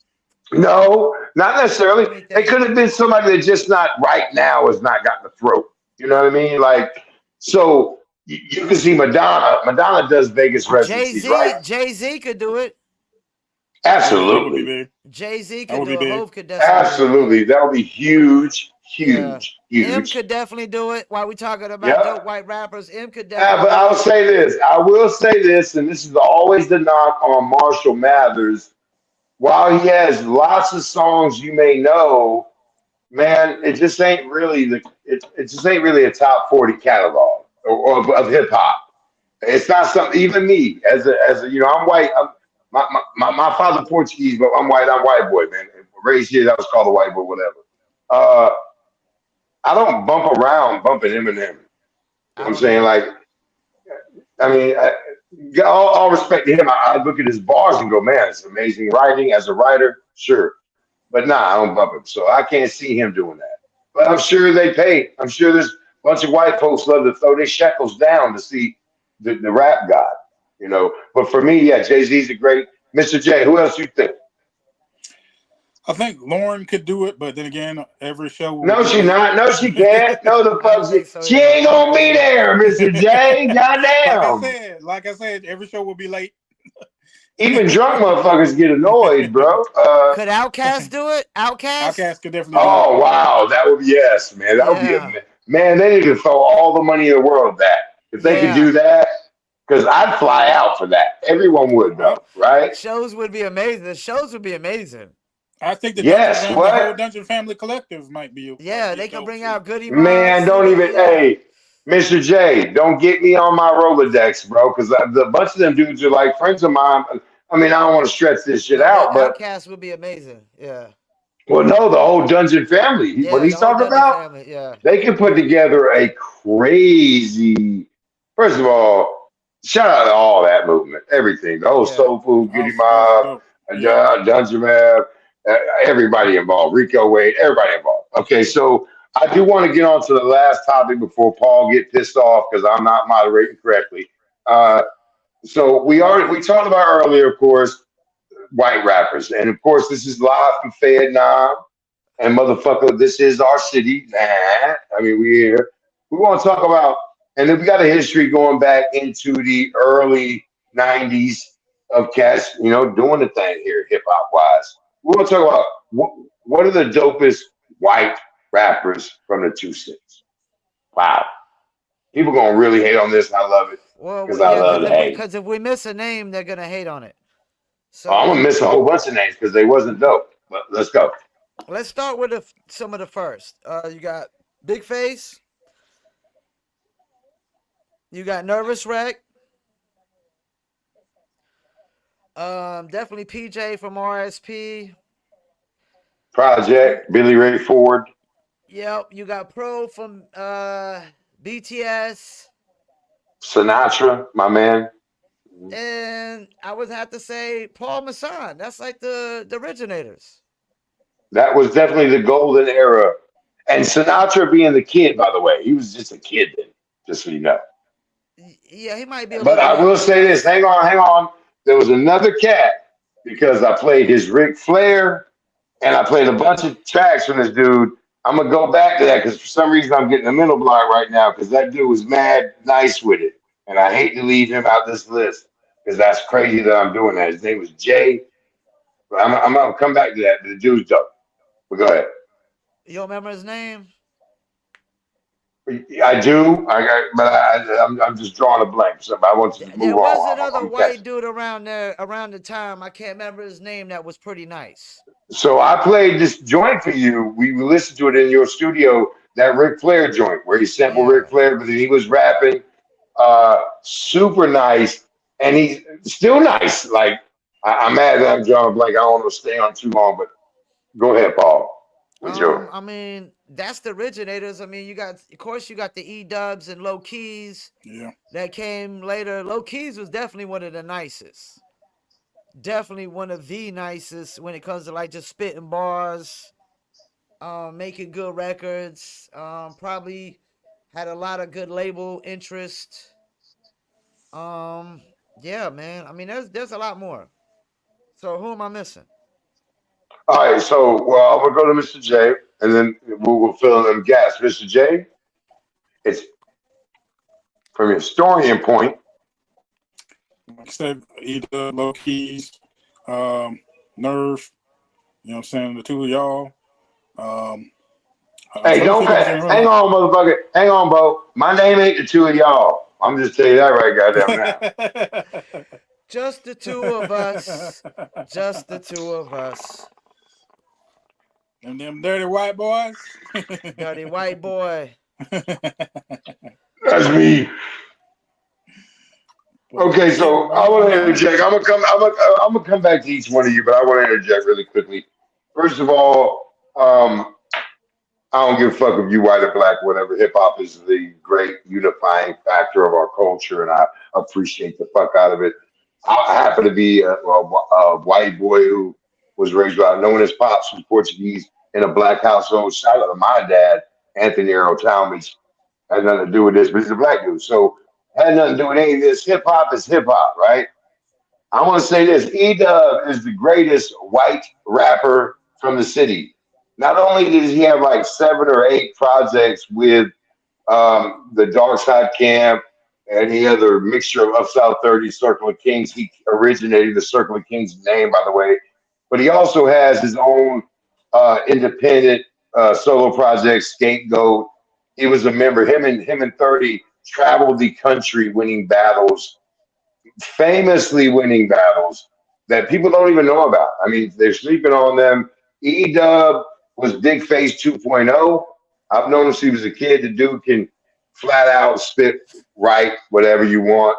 No, not necessarily. Let me It think. could have been somebody that just not right now has not gotten the throat. You know what I mean? Like, so you can see Madonna. Madonna does Vegas Jay residencies, right? Z, Jay Z could do it. Yeah, that would be Absolutely. big. Jay Z That could would be do it. big. Hove could definitely do it. Absolutely. Yeah, That would be huge, yeah. huge, M huge. could definitely do it. While we talking about dope Yep. white rappers, M could definitely But do I'll it. say this. I will say this, and this is always the knock on Marshall Mathers. While he has lots of songs you may know, man, it just ain't really it just ain't really a top 40 catalog of hip hop. It's not something. Even me, as a I'm white. My father Portuguese, but I'm white boy, man. Raised here, that was called a white boy, whatever. Uh, I don't bump around bumping Eminem. You know what I I'm don't saying? either. Like, I mean, all respect to him. I look at his bars and go, man, it's amazing writing as a writer, sure. But nah, I don't bump him, so I can't see him doing that. But I'm sure they pay. I'm sure there's a bunch of white folks love to throw their shekels down to see the rap god. But for me, yeah, Jay Z's a great Mr. J. Who else you think? I think Lauren could do it, but then again, every show will No, be she late. not. No, she can't. No, the I fuck don't think so she either. ain't I don't gonna think be so. there, Mr. J. like I Goddamn. said, like I said, every show will be late. Even drunk motherfuckers get annoyed, bro. Could Outkast do it? Outkast? Outcast could definitely do it. Oh wow, that would be yes, man. That would be Yeah, a man. They need to throw all the money in the world at that. If they could yeah. do that, because I'd fly out for that. Everyone would I, though, right? Shows would be amazing. The shows would be amazing. I think Yes. the whole What? Dungeon Family Collective might Yeah, be a they could dope bring too. out Goody Mob, Man, don't CD. even. Yeah, Hey, Mr. J, don't get me on my Rolodex, bro, because the bunch of them dudes are like friends of mine. I mean, I don't want to stretch this shit no, that out, but Outkast would be amazing. Yeah, well, no, the whole Dungeon family. What yeah, he's the whole talking Dungeon about, family. Yeah, they can put together a crazy. First of all, shout out to all that movement, everything, the whole yeah. Soul Food, Goody That was Mob, dope. Yeah. Dungeon Map, everybody involved, Rico Wade, everybody involved. Okay, so I do want to get on to the last topic before Paul get pissed off because I'm not moderating correctly. Uh, so we talked about earlier, of course, white rappers, and of course this is live from Fayettenam. And motherfucker, this is our city. Nah, I mean, we here. We want to talk about, and then we got a history going back into the early '90s of cats, doing the thing here, hip hop wise. We want to talk about what are the dopest white rappers from the two states. Wow, people gonna really hate on this, and I love it because Well, I yeah, love to hate. because if we miss a name, they're gonna hate on it. I'm gonna So miss a whole bunch of names because they wasn't dope. But let's go. let's start with some of the first. You got Big Face. You got Nervous Wreck. Definitely PJ from RSP. You, Project Billy Ray Ford. yep. You got Pro from BTS, Sinatra, my man. and I would have to say Paul Masson. That's like the originators. That was definitely the golden era. And Sinatra being the kid, by the way, he was just a kid then, just so you know. Yeah, he might be a But little I will younger than say this, us. hang on, hang on. There was another cat because I played his Ric Flair and I played a bunch of tracks from this dude. I'm gonna go back to that because for some reason I'm getting a mental block right now because that dude was mad nice with it. And I hate to leave him out this list because that's crazy that I'm doing that. His name was Jay. But I'm gonna come back to that. The dude's dope. But go ahead. You don't remember his name? I do. I'm just drawing a blank. So I want you to There move was on. another I'm white catching. dude around there around the time. I can't remember his name. That was pretty nice. So I played this joint for you. We listened to it in your studio. That Ric Flair joint where he sampled Yeah. Ric Flair, but then he was rapping. Super nice, and he's still nice. Like I'm mad that I'm drawing a blank. I don't want to stay on too long, but go ahead, Paul. With your I mean, that's the originators. I mean, of course, you got the E Dubs and Low Keys Yeah. that came later. Low Keys was definitely one of the nicest. Definitely one of the nicest when it comes to like just spitting bars, making good records. Probably had a lot of good label interest. Um, yeah, man. I mean, there's a lot more. So who am I missing? all right. So I'm gonna go to Mr. J, and then we'll fill in them gaps. Mr. J, it's from a historian point. Like I said, either Low Keys, Nerve. You know what I'm saying? The two of y'all. Um, I'm Hey, trying to don't think if there's cut. Hang anyone on, motherfucker. Hang on, bro. My name ain't the two of y'all. I'm just telling you that right goddamn now. else. Just the two of us. Just the two of us. And them dirty white boys. Dirty white boy. That's me. But Okay, yeah, so I man. I want to mean, I'm interject. I'm gonna come back to each one of you, but I want to interject really quickly. First of all, I don't give a fuck if you white or black, whatever. Hip hop is the great unifying factor of our culture, and I appreciate the fuck out of it. I happen to be a white boy who was raised by known as pops from Portuguese in a black household. Shout out to my dad, Anthony Earl Talmadge. Had nothing to do with this, but he's a black dude, so had nothing to do with any of this. Hip hop is hip hop, right? I want to say this: E-Dub is the greatest white rapper from the city. Not only did he have like 7 or 8 projects with the Dark Side Camp and the other mixture of South 30, Circle of Kings. He originated the Circle of Kings name, by the way. But he also has his own independent solo project, Scapegoat. He was a member. Him and 30 traveled the country winning battles, famously winning battles that people don't even know about. I mean, they're sleeping on them. E Dub was Big Face 2.0. I've known him since he was a kid. The dude can flat out spit, write whatever you want.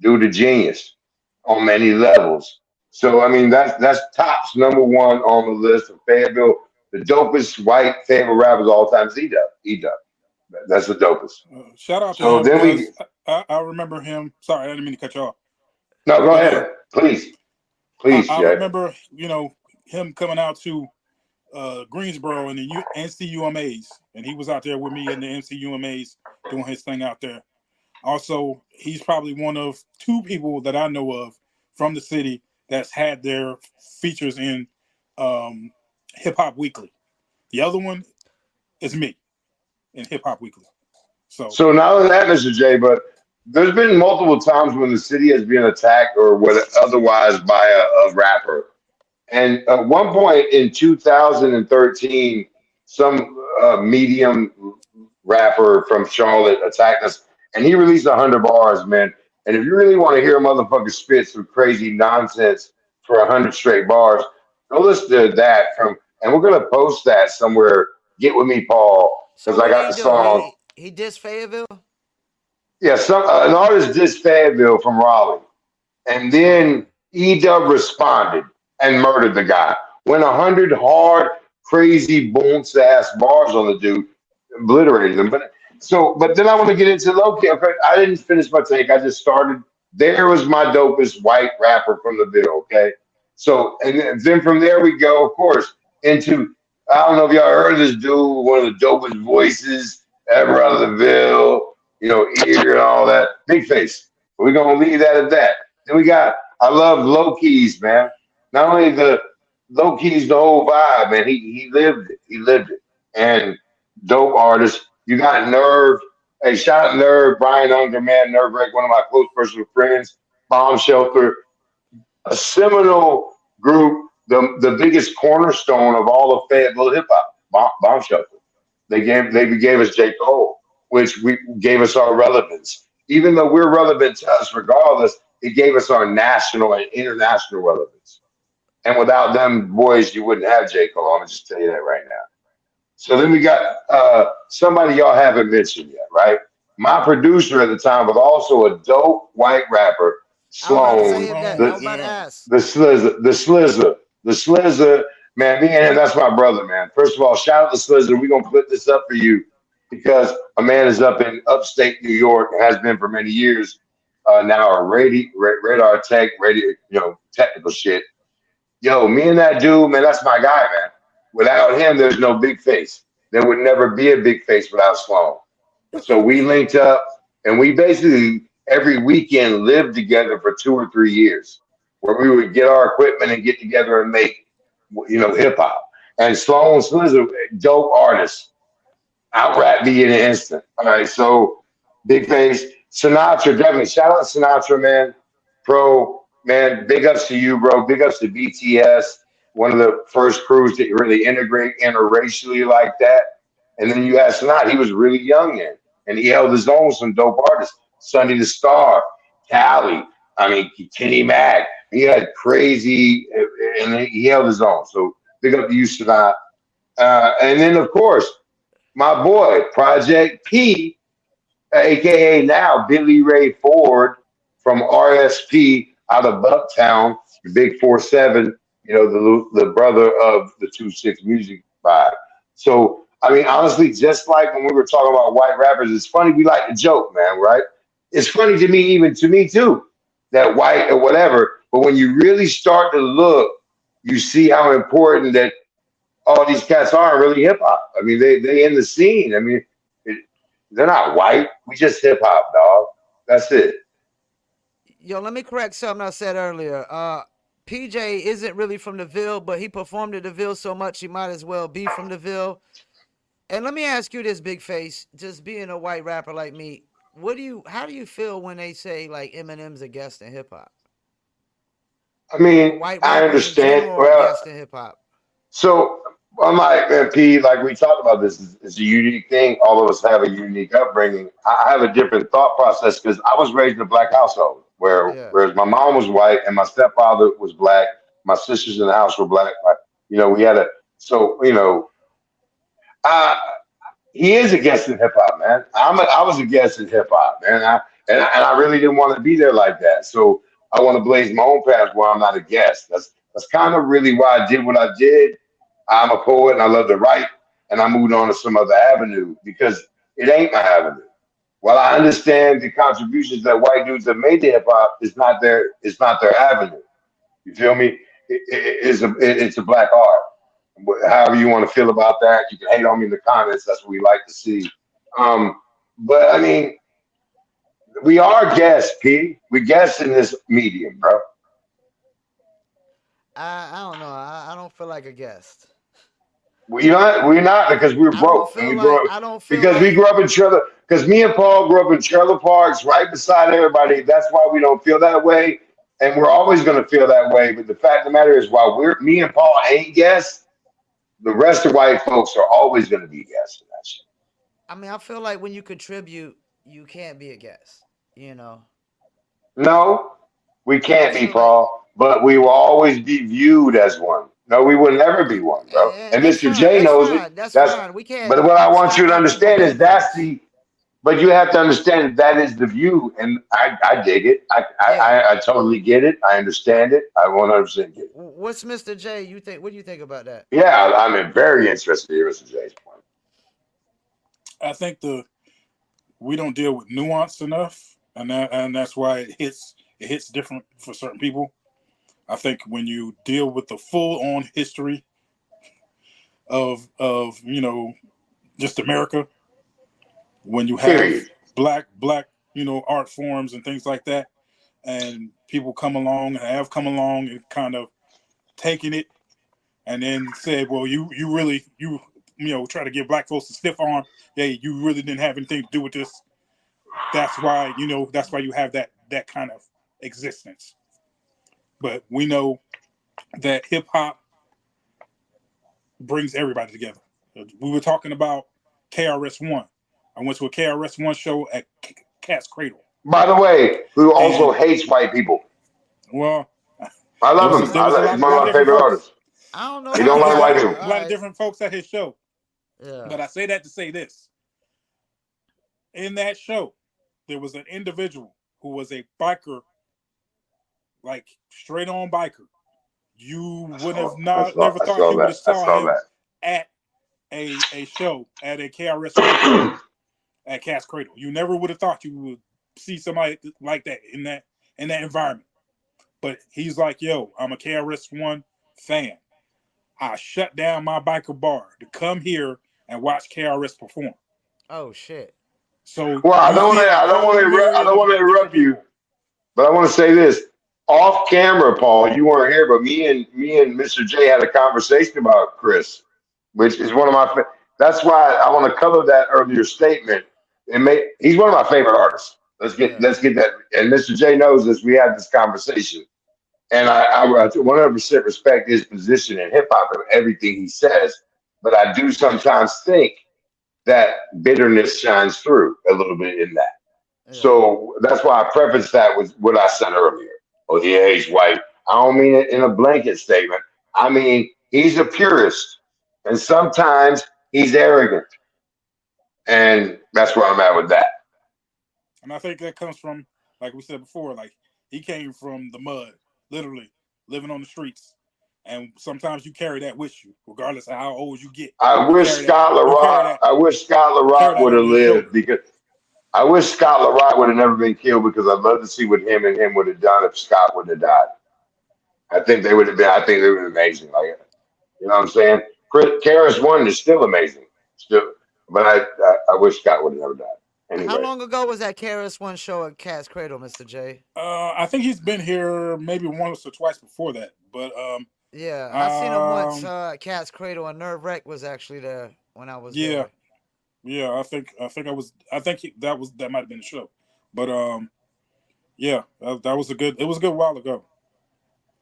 Dude, a genius on many levels. So I mean, that's tops number one on the list of Fayetteville. The dopest white favorite rappers of all time is E Dub. E Dub. That's the dopest. shout out to So him then we because I remember him. Sorry, I didn't mean to cut you off. no, go But ahead, please, I, please, I Jay. remember, him coming out to Greensboro in the NCUMAs, and he was out there with me in the NCUMAs doing his thing out there. Also, he's probably one of 2 people that I know of from the city that's had their features in Hip Hop Weekly. The other one is me in Hip Hop Weekly. So, So not only that, Mr. J, but there's been multiple times when the city has been attacked or what otherwise by a rapper. And at one point in 2013, some medium rapper from Charlotte attacked us, and he released 100 bars, man. And if you really want to hear a motherfucker spit some crazy nonsense for 100 straight bars, go listen to that from. And we're gonna post that somewhere. Get with me, Paul, So because I what did got he the do? song. He dissed Fayetteville. Yeah, some an artist did Fayetteville from Raleigh. And Okay. then E-Dub responded and murdered the guy. Went 100 hard, crazy, bounce ass bars on the dude, obliterated him. But then I want to get into Loki. Okay, I didn't finish my take. I just started. There was my dopest white rapper from the bill. Okay, so and then from there we go, of course, into I don't know if y'all heard of this dude, one of the dopest voices ever out of the Ville, ear and all that, big face. We're gonna leave that at that. Then we got I love low keys, man. Not only the low keys, the whole vibe, man. He lived it. He lived it. And dope artist. You got Nerve. Hey, shout out Nerve, Brian Unger, man, Nerve Break, one of my close personal friends. Bomb Shelter, a seminal group, the biggest cornerstone of all of Fayetteville hip hop. Bomb Shelter. They gave us J. Cole. which we gave us our relevance. Even though we're relevant to us regardless, it gave us our national and international relevance. And without them boys, you wouldn't have J. Cole. I'm gonna just tell you that right now. So then we got somebody y'all haven't mentioned yet, right? My producer at the time was also a dope white rapper, I was about to Sloan, say that. I was the about to Yeah. ask. the Slizzer, the Slizzer, man. Me and him, that's my brother, man. First of all, shout out to Slizzer. We're gonna put this up for you because a man is up in upstate New York, has been for many years now. A radar tech, radio, technical shit. Yo, me and that dude, man, that's my guy, man. Without him, there's no big face. There would never be a big face without Sloan. So we linked up and we basically every weekend lived together for 2 or 3 years where we would get our equipment and get together and make, hip hop. And Sloan Slizzard, dope artist, out rap me in an instant. All right, so big face Sinatra, definitely shout out Sinatra, man. Pro, man, big ups to you, bro. Big ups to BTS, one of the first crews that really integrate interracially like that. And then you had Sinatra, he was really young then, and he held his own with some dope artists, Sonny the Star, Cali. I mean, Kenny Mac. He had crazy, and he held his own. So big up to you, Sinatra. And then, of course, my boy, Project P, aka now Billy Ray Ford from RSP out of Bucktown, the Big 4-7, the brother of the 2-6 Music Vibe. So, I mean, honestly, just like when we were talking about white rappers, it's funny, we like to joke, man, right? It's funny to me, even to me too, that white or whatever. But when you really start to look, you see how important that all these cats are really hip hop. I mean, they in the scene. I mean, it, they're not white. We just hip hop, dog. That's it. Yo, let me correct something I said earlier. PJ isn't really from the Ville, but he performed at the Ville so much he might as well be from the Ville. And let me ask you this, Big Face, just being a white rapper like me, how do you feel when they say like Eminem's a guest in hip hop? I Or mean, white I rappers in understand. general are a Well, guest in hip hop? so I'm like, man, P, like we talked about this, it's a unique thing. All of us have a unique upbringing. I have a different thought process because I was raised in a black household Yeah. whereas my mom was white and my stepfather was black. My sisters in the house were black. We had so, uh, he is a guest in hip hop, man. I was a guest in hip hop, man. And I really didn't want to be there like that. So I want to blaze my own path where I'm not a guest. That's kind of really why I did what I did. I'm a poet and I love to write, and I moved on to some other avenue because it ain't my avenue. While I understand the contributions that white dudes have made to hip hop, it's not their avenue. You feel me? It's a black art. However you want to feel about that, you can hate on me in the comments. That's what we like to see. But I mean, we are guests, P. We guests in this medium, bro. I don't know. I don't feel like a guest. We're not because we're I don't broke and feel like I don't feel because we like grew up in trailer because me and Paul grew up in trailer parks right beside everybody. That's why we don't feel that way. And we're always gonna feel that way. But the fact of the matter is while me and Paul ain't guests, the rest of white folks are always gonna be guests in that shit. I mean, I feel like when you contribute, you can't be a guest, you know. No, we I can't be feel like Paul, but we will always be viewed as one. No, we will never be one, bro. And that's Mr. fine. J That's knows it. fine. That's That's fine. We can't but what I want you stop to acting for understand is that's headphones. the but you have to understand that that is the view, and I dig it. Yeah. I totally get it. I understand it. I 100% get it. What's Mr. J? You think? What do you think about that? Yeah, I'm very interested to hear Mr. J's point. I think we don't deal with nuance enough, and that's why it hits different for certain people. I think when you deal with the full on history of just America, when you have Period. black art forms and things like that, and people come along and have come along and kind of taken it and then said, well, you really try to give black folks a stiff arm. Hey, you really didn't have anything to do with this. That's why you have that kind of existence. But we know that hip hop brings everybody together. We were talking about KRS One. I went to a KRS-One show at Cat's Cradle. By the way, who also And hates white people. well, I there love was him. there was a He's lot, one of lot of my different favorite folks. artists. I don't know He about don't like A white lot, that. people. a lot of different folks at his show. Yeah. But I say that to say this: in that show, there was an individual who was a biker, like straight on biker. You would have not never thought you would have I saw saw him that. at a show at a KRS-One show at Cat's Cradle. You never would have thought you would see somebody like that in that environment. But he's like, yo, I'm a KRS-One fan. I shut down my biker bar to come here and watch KRS perform. Oh shit. So Well, you see a whole I myriad don't of want to different interrupt you, people. but I want to say this off camera, Paul. You weren't here, but me and Mr. J had a conversation about Chris, which is one of my. That's why I want to color that earlier statement. He's one of my favorite artists. Yeah. Let's get that. And Mr. J knows this. We had this conversation, and I 100% respect his position in hip hop and everything he says. But I do sometimes think that bitterness shines through a little bit in that. Yeah. So that's why I prefaced that with what I said earlier. Oh, yeah, he's white. I don't mean it in a blanket statement. I mean, he's a purist, and sometimes he's arrogant. And that's where I'm at with that. And I think that comes from, like we said before, like he came from the mud, literally living on the streets. And sometimes you carry that with you, regardless of how old you get. I wish Scott LaRock, I wish Scott carry LaRock that would have on your lived shoulder. because I wish Scott LaRock would have never been killed because I'd love to see what him would have done if Scott wouldn't have died. I think they would have been. I think they would have been amazing. Like, you know what I'm saying? Karis One is still amazing, still. But I wish Scott would have never died. How Anyway, long ago was that KRS-One show at Cat's Cradle, Mr. J? I think he's been here maybe once or twice before that. But Yeah, I seen him once. um, Cat's Cradle and Nerve Wreck was actually there when I was yeah, there. yeah. That might have been the show. But yeah, that was a good. It was a good while ago.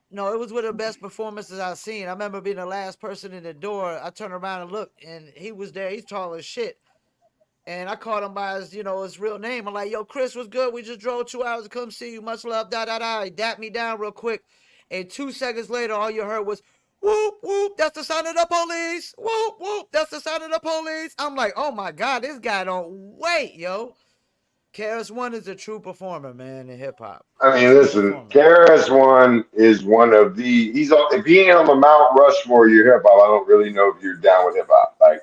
No, it was one of the best performances I've seen. I remember being the last person in the door. I turned around and looked, and he was there. He's tall as shit. And I called him by his real name. I'm like, yo, Chris, was good? We just drove 2 hours to come see you. Much love, da da da. He dapped me down real quick. And 2 seconds later, all you heard was, whoop, whoop, that's the sound of the police. Whoop, whoop, that's the sound of the police. I'm like, oh my God, this guy don't wait, yo. KRS-One is a true performer, man, in hip hop. I mean, True listen, performer. KRS One is one of the. If he ain't on the Mount Rushmore of your hip hop, I don't really know if you're down with hip hop. Like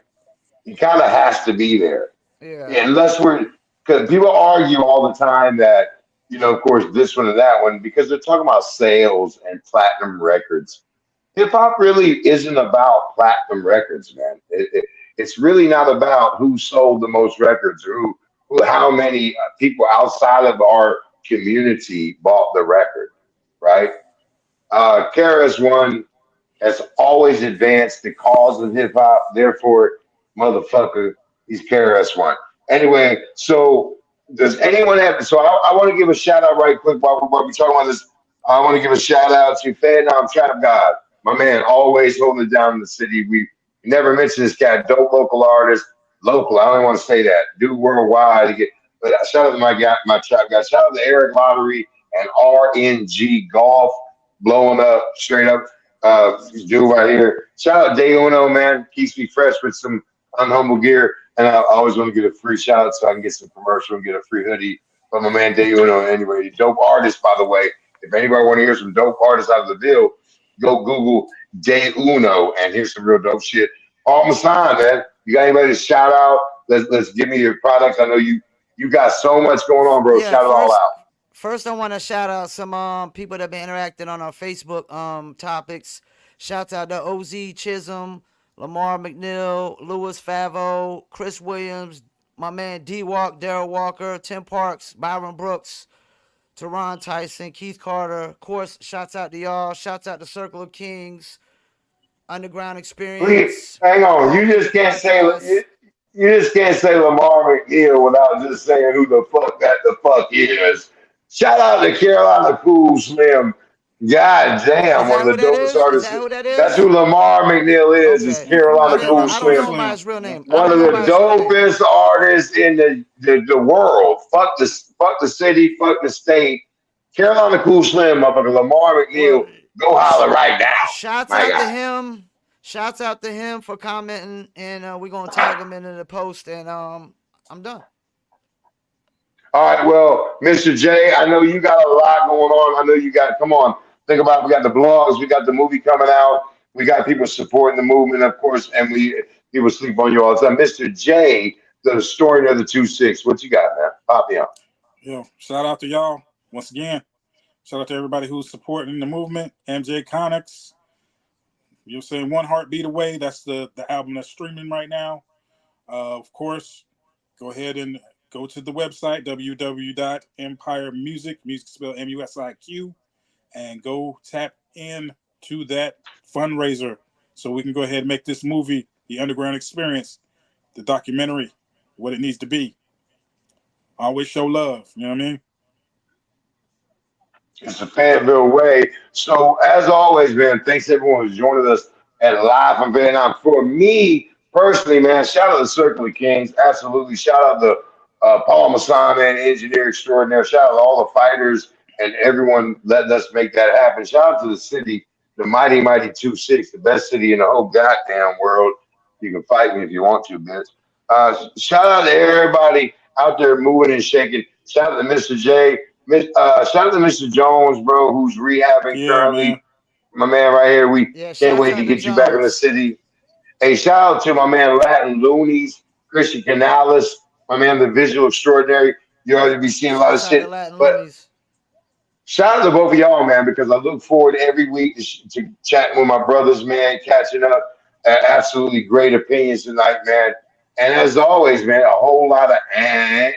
he kind of has to be there. Yeah. Yeah, unless we're because people argue all the time that of course this one and that one because they're talking about sales and platinum records. Hip hop really isn't about platinum records, man. It's really not about who sold the most records or how many people outside of our community bought the record, right? KRS One has always advanced the cause of hip hop. Therefore, motherfucker, he's KRS One. Anyway, so does anyone have? So I want to give a shout out right quick while we're talking about this. I want to give a shout out to Fayettenam Trap God, my man, always holding it down in the city. We never mentioned this cat, dope local artist, local. I don't even want to say that, dude worldwide. But shout out to my guy, my trap guy. Shout out to Eric Lottery and RNG Golf blowing up straight up dude right here. Shout out Day Uno, man. Keeps me fresh with some unhumble gear. And I always want to get a free shout out so I can get some commercial and get a free hoodie from my man Day Uno. Anyway, dope artist, by the way. If anybody want to hear some dope artists out of the Ville, go Google Day Uno and hear some real dope shit. Paul Masson, man. You got anybody to shout out? Let's give me your products. I know you got so much going on, bro. Yeah, Shout it all out. first I want to shout out some people that have been interacting on our Facebook topics. Shouts out to OZ Chisholm, Lamar McNeil, Louis Favo, Chris Williams, my man D Walk, Daryl Walker, Tim Parks, Byron Brooks, Teron Tyson, Keith Carter. Of course, shouts out to y'all. Shouts out to Circle of Kings, Underground Please, Experience, hang on. All You Music just can't say Podcast. you just can't say Lamar McNeil without just saying who the fuck that the fuck is. Shout out to Carolina Cool Slim. God damn, Is one that of who the that dopest is? Is artists. that who that That's is? who Lamar McNeil is Okay. Yeah, from Carolina Cool I don't Slim. know him by Slim. his real name. I One don't of know the by his real name. dopest artists in the world. Fuck the city, fuck the state. Carolina Cool Slim, motherfucker. Lamar McNeil, Well, go holler right now. shouts My out to God. him. Shouts out to him for commenting, and we're gonna tag him into the post. And I'm done. All right, well, Mr. J, I know you got a lot going on. I know you got, come on, think about it. We got the blogs, we got the movie coming out, we got people supporting the movement, of course, and people sleep on you all the time. Mr. J, the story of the 2-6. What you got, man? Pop me up. Shout out to y'all once again. Shout out to everybody who's supporting the movement. MJ Conics, you're saying One Heartbeat Away. That's the album that's streaming right now. Of course, go ahead and go to the website, www.empiremusic, music spelled MUSIQ, and go tap in to that fundraiser so we can go ahead and make this movie, The Underground Experience, the documentary, what it needs to be. Always show love, you know what I mean? It's a Fayetteville way. So, as always, man, thanks everyone who's joining us at Live from Vietnam. For me personally, man, shout out to Circle of Kings. Absolutely. Shout out to Paul Masson, man, engineer extraordinaire. Shout out to all the fighters and everyone letting us make that happen. Shout out to the city, the mighty, mighty 2-6, the best city in the whole goddamn world. You can fight me if you want to, bitch. Shout out to everybody out there moving and shaking. Shout out to Mr. J. Shout out to Mr. Jones, bro, who's rehabbing Yeah, man. currently. My man right here. We Yeah, can't shouts wait to out to get you back in the Jones. city. Hey, shout out to my man Latin Loonies, Christian Canales, my man the visual extraordinary. You already be seeing a lot of Shouts out to shit. Latin But Loonies. shout out to both of y'all, man, because I look forward every week to chatting with my brothers, man, catching up. Absolutely great opinions tonight, man. And as always, man, a whole lot of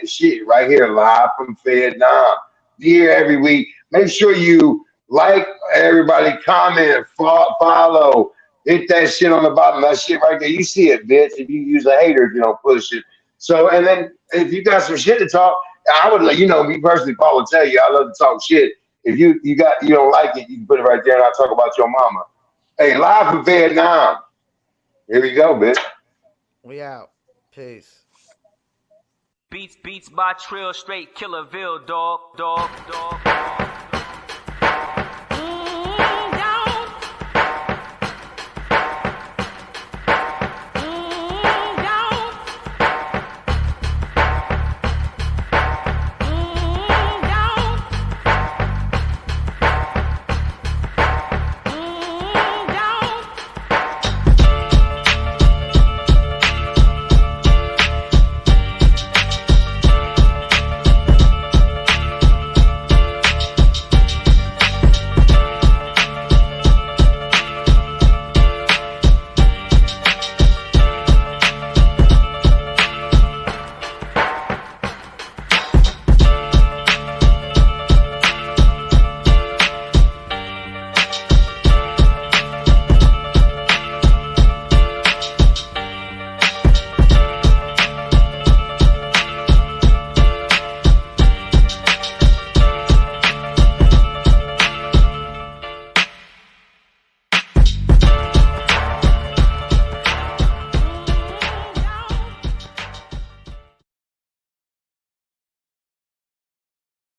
shit right here, live from Fayettenam. Here every week. Make sure you like everybody, comment, follow, hit that shit on the bottom. That shit right there. You see it, bitch. If you use a hater, if you don't push it. So, and then if you got some shit to talk, I would let you know me personally, Paul will tell you I love to talk shit. If you don't like it, you can put it right there and I'll talk about your mama. Hey, live from Vietnam. Here we go, bitch. We out. Peace. Beats by Trill, straight Killerville, dog.